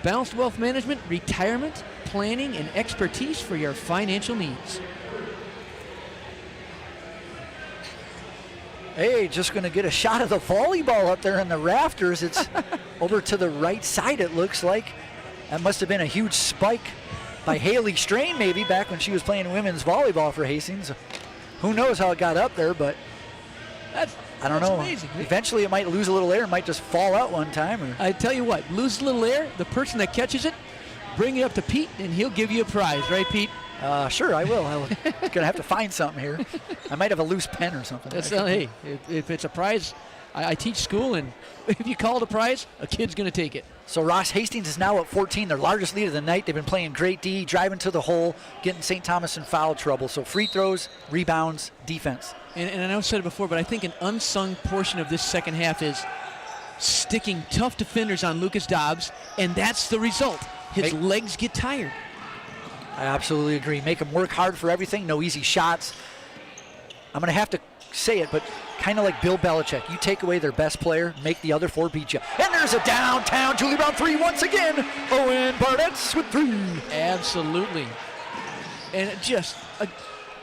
Balanced Wealth Management, retirement, planning, and expertise for your financial needs. Hey, just going to get a shot of the volleyball up there in the rafters. It's over to the right side, it looks like. That must have been a huge spike by Haley Strain, maybe, back when she was playing women's volleyball for Hastings. Who knows how it got up there, but I don't know. Amazing. Eventually it might lose a little air, it might just fall out one time. Or I tell you what, lose a little air, the person that catches it, bring it up to Pete, and he'll give you a prize, right, Pete? Sure, I will. I'm going to have to find something here. I might have a loose pen or something. Hey, if it's a prize, I teach school, and if you call it a prize, a kid's going to take it. So Ross Hastings is now at 14, their largest lead of the night. They've been playing great D, driving to the hole, getting St. Thomas in foul trouble. So free throws, rebounds, defense. And I know I said it before, but I think an unsung portion of this second half is sticking tough defenders on Lucas Dobbs, and that's the result. His legs get tired. I absolutely agree. Make him work hard for everything. No easy shots. I'm going to have to say it, but kind of like Bill Belichick. You take away their best player, make the other four beat you. And there's a downtown Julie Brown three once again. Owen Barnett's with three. Absolutely. And just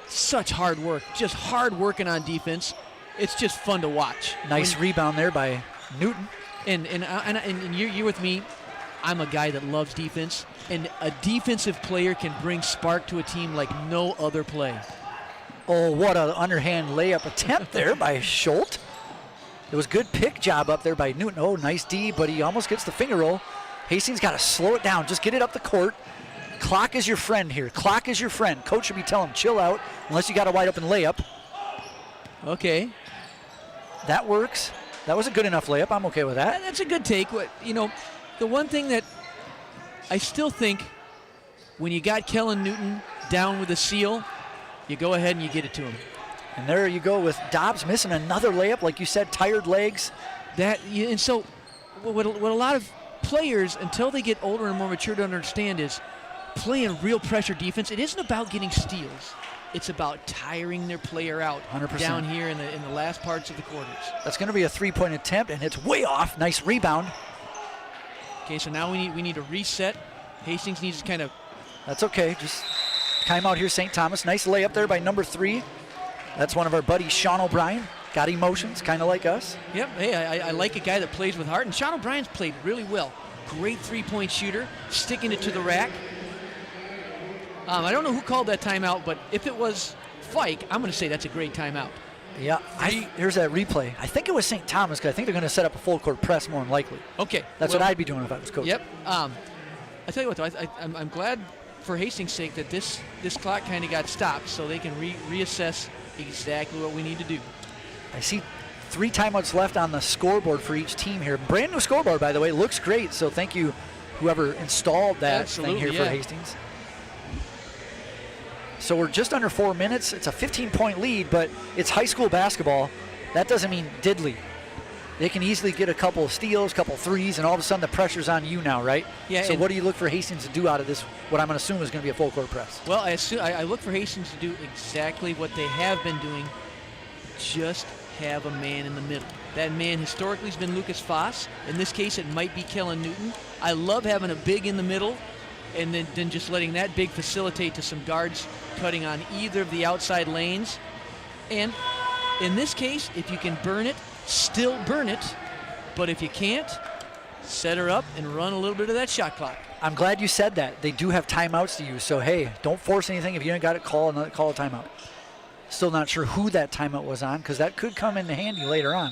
such hard work. Just hard working on defense. It's just fun to watch. Nice rebound there by Newton. And you're with me. I'm a guy that loves defense, and a defensive player can bring spark to a team like no other play. Oh, what an underhand layup attempt there by Schultz. It was good pick job up there by Newton. Oh, nice D, but he almost gets the finger roll. Hastings got to slow it down. Just get it up the court. Clock is your friend here. Clock is your friend. Coach should be telling him, chill out, unless you got a wide open layup. Okay. That works. That was a good enough layup. I'm okay with that. That's a good take. The one thing that I still think, when you got Kellen Newton down with a seal, you go ahead and you get it to him. And there you go with Dobbs missing another layup, like you said, tired legs. And so what a lot of players, until they get older and more mature, to understand is playing real pressure defense. It isn't about getting steals. It's about tiring their player out 100%. Down here in the last parts of the quarters. That's going to be a three-point attempt, and it's way off. Nice rebound. Okay, so now we need to reset. Hastings needs to kind of... That's okay. Just timeout here, St. Thomas. Nice layup there by number 3. That's one of our buddies, Sean O'Brien. Got emotions, kind of like us. Yep. Hey, I like a guy that plays with heart, and Sean O'Brien's played really well. Great three-point shooter, sticking it to the rack. I don't know who called that timeout, but if it was Fike, I'm going to say that's a great timeout. Yeah, here's that replay. I think it was St. Thomas, because I think they're going to set up a full-court press more than likely. Okay. That's what I'd be doing if I was coaching. Yep. I tell you what, though, I'm glad for Hastings' sake that this clock kind of got stopped so they can reassess exactly what we need to do. I see 3 timeouts left on the scoreboard for each team here. Brand new scoreboard, by the way. Looks great, so thank you whoever installed that thing here for Hastings. So we're just under 4 minutes. It's a 15-point lead, but it's high school basketball. That doesn't mean diddly. They can easily get a couple of steals, couple of threes, and all of a sudden the pressure's on you now, right? Yeah. So what do you look for Hastings to do out of this, what I'm going to assume is going to be a full-court press? Well, I look for Hastings to do exactly what they have been doing, just have a man in the middle. That man historically has been Lucas Foss. In this case, it might be Kellen Newton. I love having a big in the middle and then just letting that big facilitate to some guards cutting on either of the outside lanes. And in this case, if you can burn it, still burn it. But if you can't, set her up and run a little bit of that shot clock. I'm glad you said that. They do have timeouts to use, so hey, don't force anything. If you ain't got it, call a timeout. Still not sure who that timeout was on, because that could come in handy later on.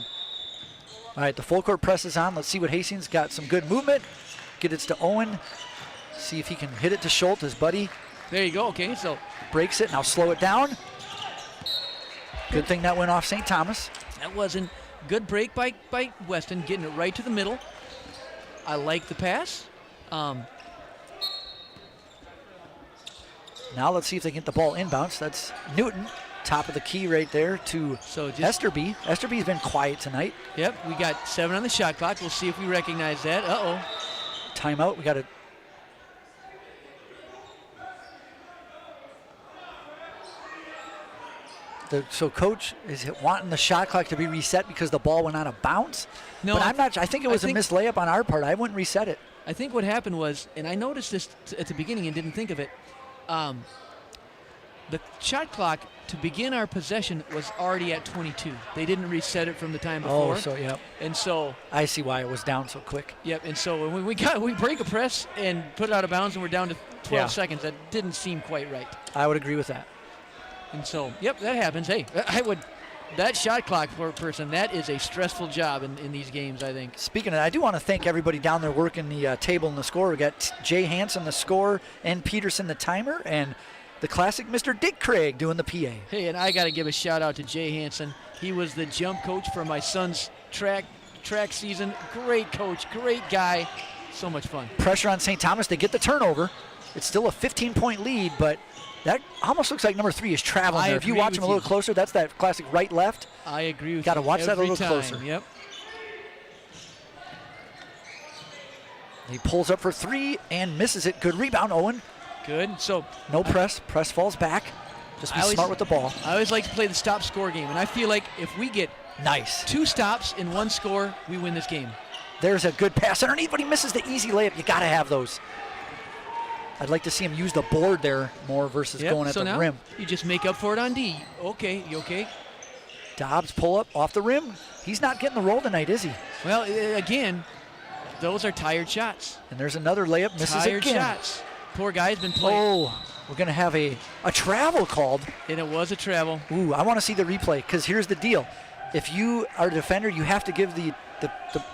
All right, the full court press is on. Let's see what Hastings got. Some good movement. Get it to Owen. See if he can hit it to Schultz, his buddy. There you go. Okay, so breaks it. Now slow it down. Good thing that went off St. Thomas. That wasn't good break by Weston, getting it right to the middle. I like the pass. Now let's see if they can get the ball inbounds. That's Newton Top of the key right there to Esterby. Esterby's been quiet tonight. Yep, we got 7 on the shot clock. We'll see if we recognize that. Uh-oh. Timeout. We got to. So coach is wanting the shot clock to be reset because the ball went out of bounds. No, but I'm not. I think it was a missed layup on our part. I wouldn't reset it. I think what happened was, and I noticed this at the beginning and didn't think of it. The shot clock to begin our possession was already at 22. They didn't reset it from the time before. Oh, so yep. And so I see why it was down so quick. Yep. And so when we break a press and put it out of bounds and we're down to 12 seconds, that didn't seem quite right. I would agree with that. And so, yep, that happens. Hey, that shot clock for a person, that is a stressful job in these games, I think. Speaking of that, I do want to thank everybody down there working the table and the score. We got Jay Hansen, the score, and Peterson, the timer, and the classic Mr. Dick Craig doing the PA. Hey, and I got to give a shout out to Jay Hansen. He was the jump coach for my son's track season. Great coach, great guy. So much fun. Pressure on St. Thomas. They get the turnover. It's still a 15-point lead, but that almost looks like number 3 is traveling there. If you watch him a little closer, that's that classic right-left. I agree with you. Got to watch that a little closer. Yep. He pulls up for 3 and misses it. Good rebound, Owen. Good. So no press. Press falls back. Just be smart with the ball. I always like to play the stop-score game, and I feel like if we get 2 stops in 1 score, we win this game. There's a good pass underneath, but he misses the easy layup. You got to have those. I'd like to see him use the board there more versus going at the rim. You just make up for it on D. Okay, you okay? Dobbs pull up off the rim. He's not getting the roll tonight, is he? Well, again, those are tired shots. And there's another layup, misses tired again. Shots. Poor guy's been playing. Oh, we're going to have a travel called. And it was a travel. Ooh, I want to see the replay because here's the deal. If you are a defender, you have to give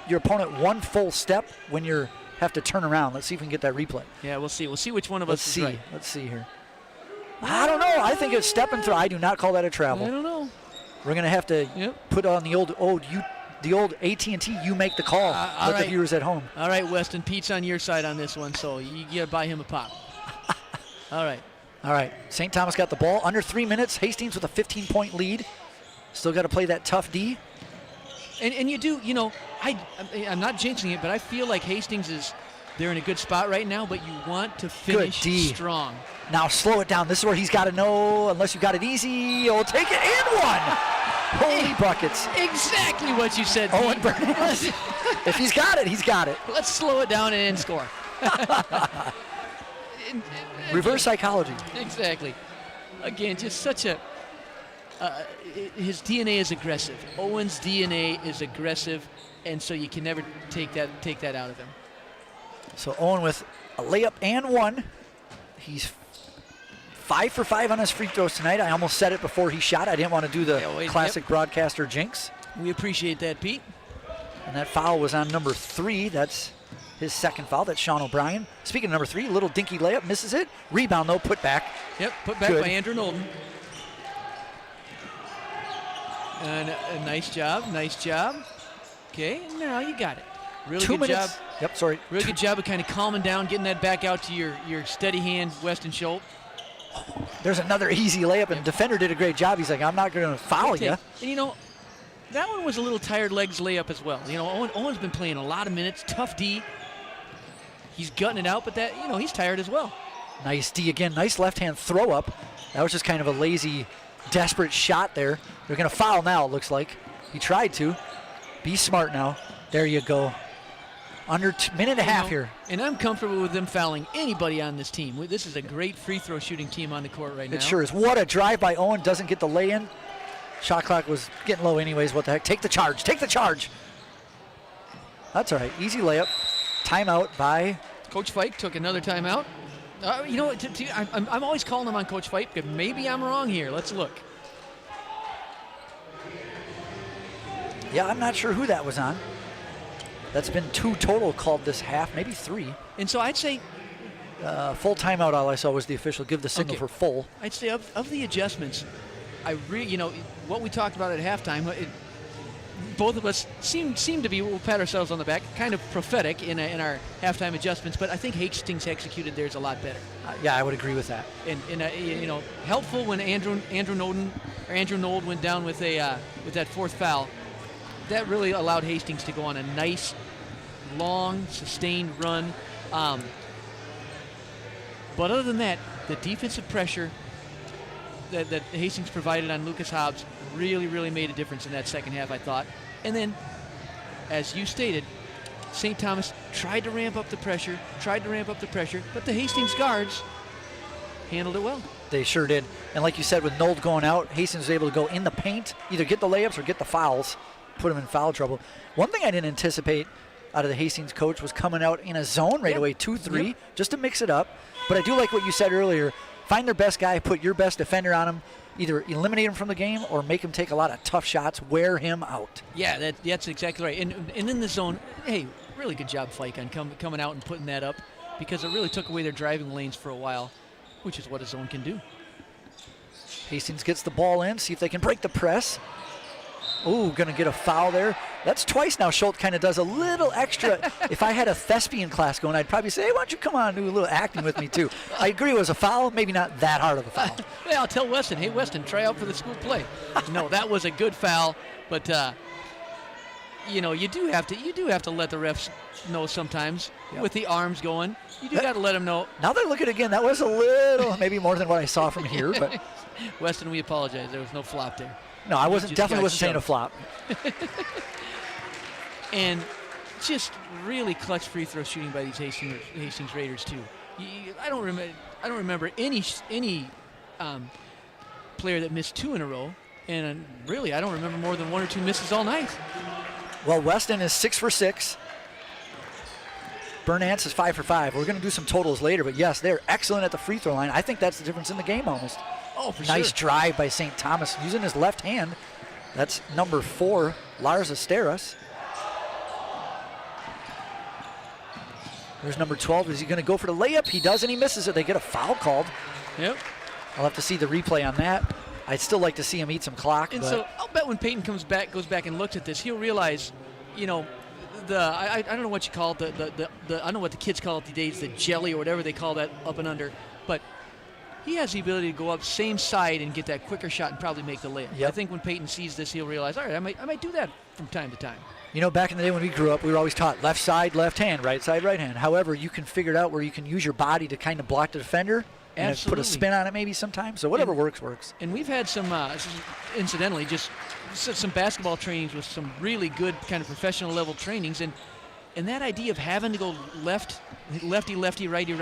your opponent 1 full step when you have to turn around. Let's see if we can get that replay. Yeah, we'll see. We'll see which one of us is right. Let's see here. I don't know. I think it's stepping through. I do not call that a travel. I don't know. We're going to have to put on the old AT&T, you make the call. Let the viewers at home. All right, Weston. Pete's on your side on this one, so you got to buy him a pop. All right. St. Thomas got the ball. Under 3 minutes. Hastings with a 15-point lead. Still got to play that tough D. And you do, I'm not jinxing it, but I feel like Hastings they're in a good spot right now, but you want to finish strong. Now slow it down. This is where he's got to know, unless you got it easy, he'll take it and 1. Holy buckets. Exactly what you said, Owen Burnett. If he's got it, he's got it. Let's slow it down and end score. Reverse psychology. Exactly. Again, just such a... his DNA is aggressive. Owen's DNA is aggressive, and so you can never take that out of him. So Owen with a layup and 1. He's 5 for 5 on his free throws tonight. I almost said it before he shot. I didn't want to do the classic broadcaster jinx. We appreciate that, Pete. And that foul was on number 3. That's his second foul. That's Sean O'Brien. Speaking of number 3, little dinky layup, misses it. Rebound, though, put back. Yep, put back by Andrew Nolden. And a nice job. Okay, now you got it. Really 2 good minutes. job. Yep, sorry. Really good job of kind of calming down, getting that back out to your steady hand, Weston Schultz. There's another easy layup, and the defender did a great job. He's like, I'm not going to foul you. And that one was a little tired legs layup as well. Owen's been playing a lot of minutes, tough D. He's gutting it out, but he's tired as well. Nice D again. Nice left-hand throw up. That was just kind of a lazy, desperate shot there. They're going to foul now, it looks like. He tried to. Be smart now. There you go. Under minute and a half here. And I'm comfortable with them fouling anybody on this team. This is a great free throw shooting team on the court right now. It sure is. What a drive by Owen. Doesn't get the lay-in. Shot clock was getting low anyways. What the heck? Take the charge. Take the charge. That's all right. Easy layup. Timeout by... Coach Fike took another timeout. I'm always calling him on Coach Fike, but maybe I'm wrong here. Let's look. Yeah, I'm not sure who that was on. That's been 2 total called this half, maybe 3. And so I'd say... full timeout, all I saw was the official give the signal for full. I'd say of the adjustments, what we talked about at halftime, both of us seem to be, we'll pat ourselves on the back, kind of prophetic in our halftime adjustments, but I think Hastings executed theirs a lot better. Yeah, I would agree with that. And helpful when Andrew Nold went down with that fourth foul. That really allowed Hastings to go on a nice, long, sustained run. But other than that, the defensive pressure that Hastings provided on Lucas Hobbs really, really made a difference in that second half, I thought. And then, as you stated, St. Thomas tried to ramp up the pressure, but the Hastings guards handled it well. They sure did. And like you said, with Nold going out, Hastings was able to go in the paint, either get the layups or get the fouls, put them in foul trouble. One thing I didn't anticipate out of the Hastings coach was coming out in a zone right away, 2-3, just to mix it up. But I do like what you said earlier. Find their best guy, put your best defender on him, either eliminate him from the game or make him take a lot of tough shots, wear him out. Yeah, that's exactly right. And in the zone, hey, really good job, Fike, on coming out and putting that up, because it really took away their driving lanes for a while, which is what a zone can do. Hastings gets the ball in, see if they can break the press. Ooh, gonna get a foul there. That's twice now Schultz kind of does a little extra. If I had a thespian class going, I'd probably say, hey, why don't you come on and do a little acting with me too. I agree it was a foul, maybe not that hard of a foul. Well, I'll tell Weston, hey, Weston, try out for the school play. No, that was a good foul, but you do have to let the refs know sometimes. Yep. With the arms going. You do got to let them know. Now that I look at it again, that was a little, maybe more than what I saw from here. But Weston, we apologize. There was no flop there. No, I definitely wasn't saying a flop. And just really clutch free throw shooting by these Hastings Raiders too. I don't remember any player that missed 2 in a row, and really I don't remember more than 1 or 2 misses all night. Well, Weston is 6 for 6. Burnance is 5 for 5. We're going to do some totals later, but yes, they're excellent at the free throw line. I think that's the difference in the game almost. Oh, for nice sure. drive by St. Thomas using his left hand. That's number 4, Lars Asteras. There's number 12. Is he going to go for the layup? He does, and he misses it. They get a foul called. Yep. I'll have to see the replay on that. I'd still like to see him eat some clock. And so I'll bet when Peyton goes back and looks at this, he'll realize, I don't know what you call it, I don't know what the kids call it these days, the jelly or whatever they call that up and under, but he has the ability to go up same side and get that quicker shot and probably make the layup. Yep. I think when Peyton sees this, he'll realize, all right, I might do that from time to time. Back in the day when we grew up, we were always taught left side, left hand, right side, right hand. However, you can figure it out where you can use your body to kind of block the defender and put a spin on it maybe sometimes. So whatever works. And we've had some, incidentally, just some basketball trainings with some really good kind of professional level trainings. And that idea of having to go lefty, righty.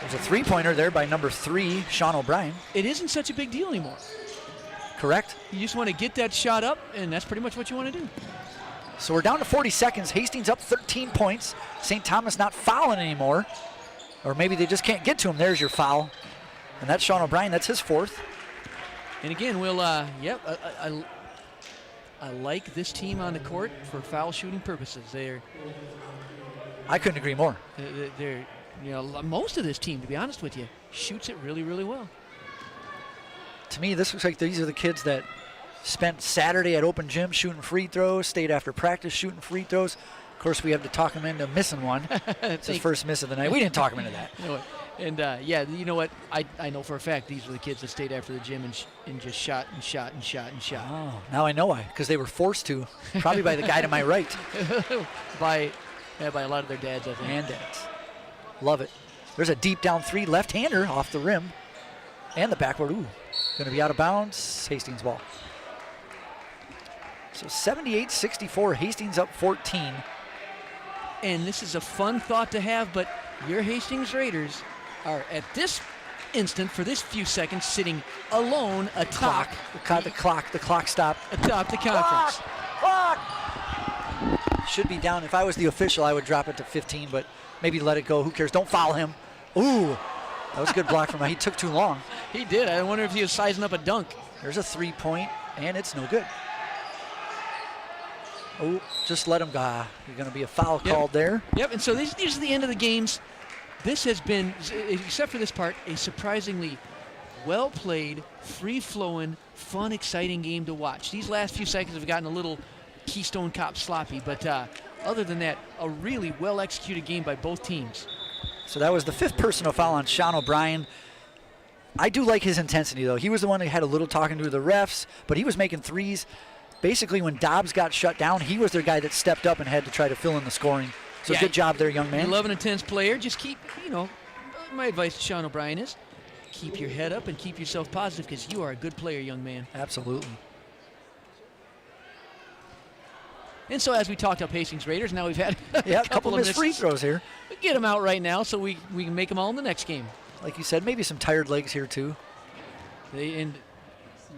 There's a three-pointer there by number 3, Sean O'Brien. It isn't such a big deal anymore. Correct. You just want to get that shot up, and that's pretty much what you want to do. So we're down to 40 seconds. Hastings up 13 points. St. Thomas not fouling anymore. Or maybe they just can't get to him. There's your foul. And that's Sean O'Brien. That's his 4th. And again, we'll, I like this team on the court for foul shooting purposes. I couldn't agree more. They're most of this team, to be honest with you, shoots it really, really well. To me, this looks like these are the kids that spent Saturday at open gym shooting free throws, stayed after practice shooting free throws. Of course, we have to talk him into missing one. It's his first miss of the night. We didn't talk him into that. And you know what? I know for a fact these were the kids that stayed after the gym and just shot. Oh, now I know why. Because they were forced to, probably by the guy to my right. by a lot of their dads, I think. And dads. Love it. There's a deep down 3 left-hander off the rim. And the backboard. Ooh, going to be out of bounds. Hastings ball. So 78-64, Hastings up 14. And this is a fun thought to have, but your Hastings Raiders are at this instant, for this few seconds, sitting alone atop the clock stopped. Atop the conference. Clock! Should be down. If I was the official, I would drop it to 15, but maybe let it go. Who cares? Don't foul him. Ooh, that was a good block from him. He took too long. He did. I wonder if he was sizing up a dunk. There's a 3-point, and it's no good. Oh, just let him go. You're going to be a foul called there. Yep, and so these are the end of the games. This has been, except for this part, a surprisingly well-played, free-flowing, fun, exciting game to watch. These last few seconds have gotten a little Keystone Cop sloppy. But other than that, a really well-executed game by both teams. So that was the 5th personal foul on Sean O'Brien. I do like his intensity, though. He was the one who had a little talking to the refs, but he was making threes. Basically, when Dobbs got shut down, he was their guy that stepped up and had to try to fill in the scoring. So good job there, young man. You love an intense player. Just keep, my advice to Sean O'Brien is keep your head up and keep yourself positive because you are a good player, young man. Absolutely. And so as we talked up Hastings Raiders, now we've had a couple of missed free throws here. We get them out right now so we can make them all in the next game. Like you said, maybe some tired legs here too. And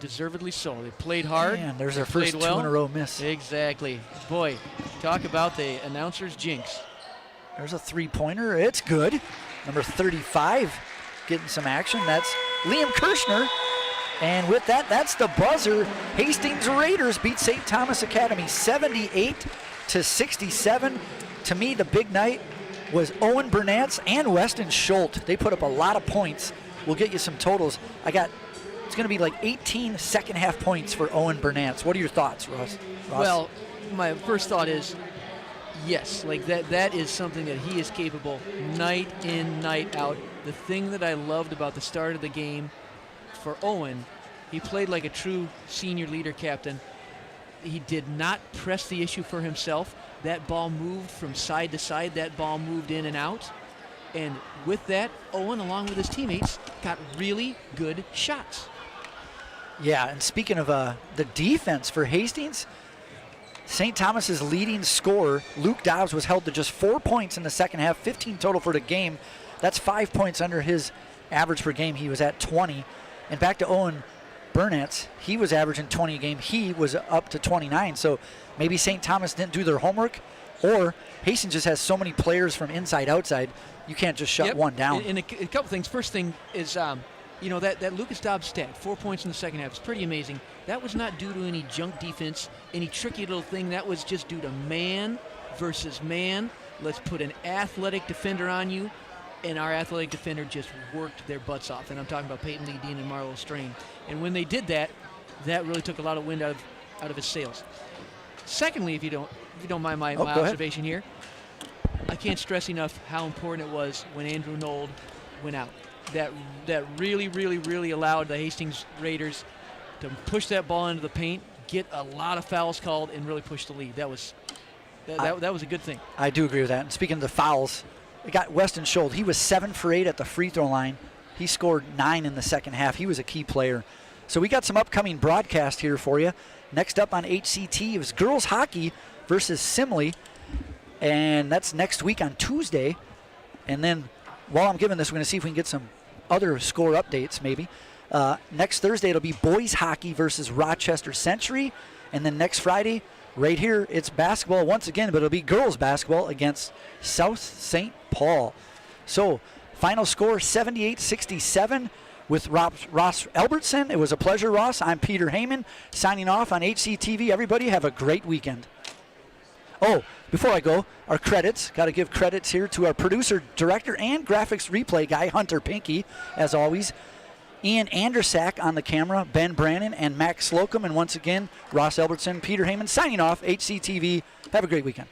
deservedly so. They played hard. Man, there's their first 2 in a row miss. Exactly. Boy, talk about the announcer's jinx. There's a 3-pointer. It's good. Number 35 getting some action. That's Liam Kirshner. And with that, that's the buzzer. Hastings Raiders beat St. Thomas Academy 78-67. To me, the big night was Owen Burnatz and Weston Schultz. They put up a lot of points. We'll get you some totals. It's going to be like 18 second-half points for Owen Burnatz. What are your thoughts, Ross? Well, my first thought is, yes, like that is something that he is capable night in, night out. The thing that I loved about the start of the game for Owen, he played like a true senior leader captain. He did not press the issue for himself. That ball moved from side to side. That ball moved in and out. And with that, Owen, along with his teammates, got really good shots. Yeah, and speaking of the defense for Hastings, St. Thomas's leading scorer, Luke Dobbs, was held to just 4 points in the second half, 15 total for the game. That's 5 points under his average per game. He was at 20. And back to Owen Burnatz, he was averaging 20 a game. He was up to 29. So maybe St. Thomas didn't do their homework, or Hastings just has so many players from inside, outside, you can't just shut one down. And a couple things. First thing is, that Lucas Dobbs stat, 4 points in the second half, is pretty amazing. That was not due to any junk defense, any tricky little thing. That was just due to man versus man. Let's put an athletic defender on you. And our athletic defender just worked their butts off. And I'm talking about Peyton Lee Dean and Marlo Strain. And when they did that, that really took a lot of wind out of his sails. Secondly, if you don't mind my observation here, I can't stress enough how important it was when Andrew Nold went out. That really, really, really allowed the Hastings Raiders to push that ball into the paint, get a lot of fouls called, and really push the lead. That was a good thing. I do agree with that. And speaking of the fouls, we got Weston Schultz. He was 7 for 8 at the free throw line. He scored 9 in the second half. He was a key player. So we got some upcoming broadcast here for you. Next up on HCT is girls hockey versus Simley. And that's next week on Tuesday. And then while I'm giving this, we're going to see if we can get some other score updates maybe. Next Thursday, it'll be boys hockey versus Rochester Century. And then next Friday, right here, it's basketball once again, but it'll be girls basketball against South St. Paul. So final score 78-67 with Ross Albertson. It was a pleasure, Ross. I'm Peter Heyman signing off on HCTV. Everybody have a great weekend. Oh, before I go, our credits. Got to give credits here to our producer, director, and graphics replay guy, Hunter Pinky, as always. Ian Andersack on the camera, Ben Brannon, and Max Slocum. And once again, Ross Albertson, Peter Heyman signing off, HCTV. Have a great weekend.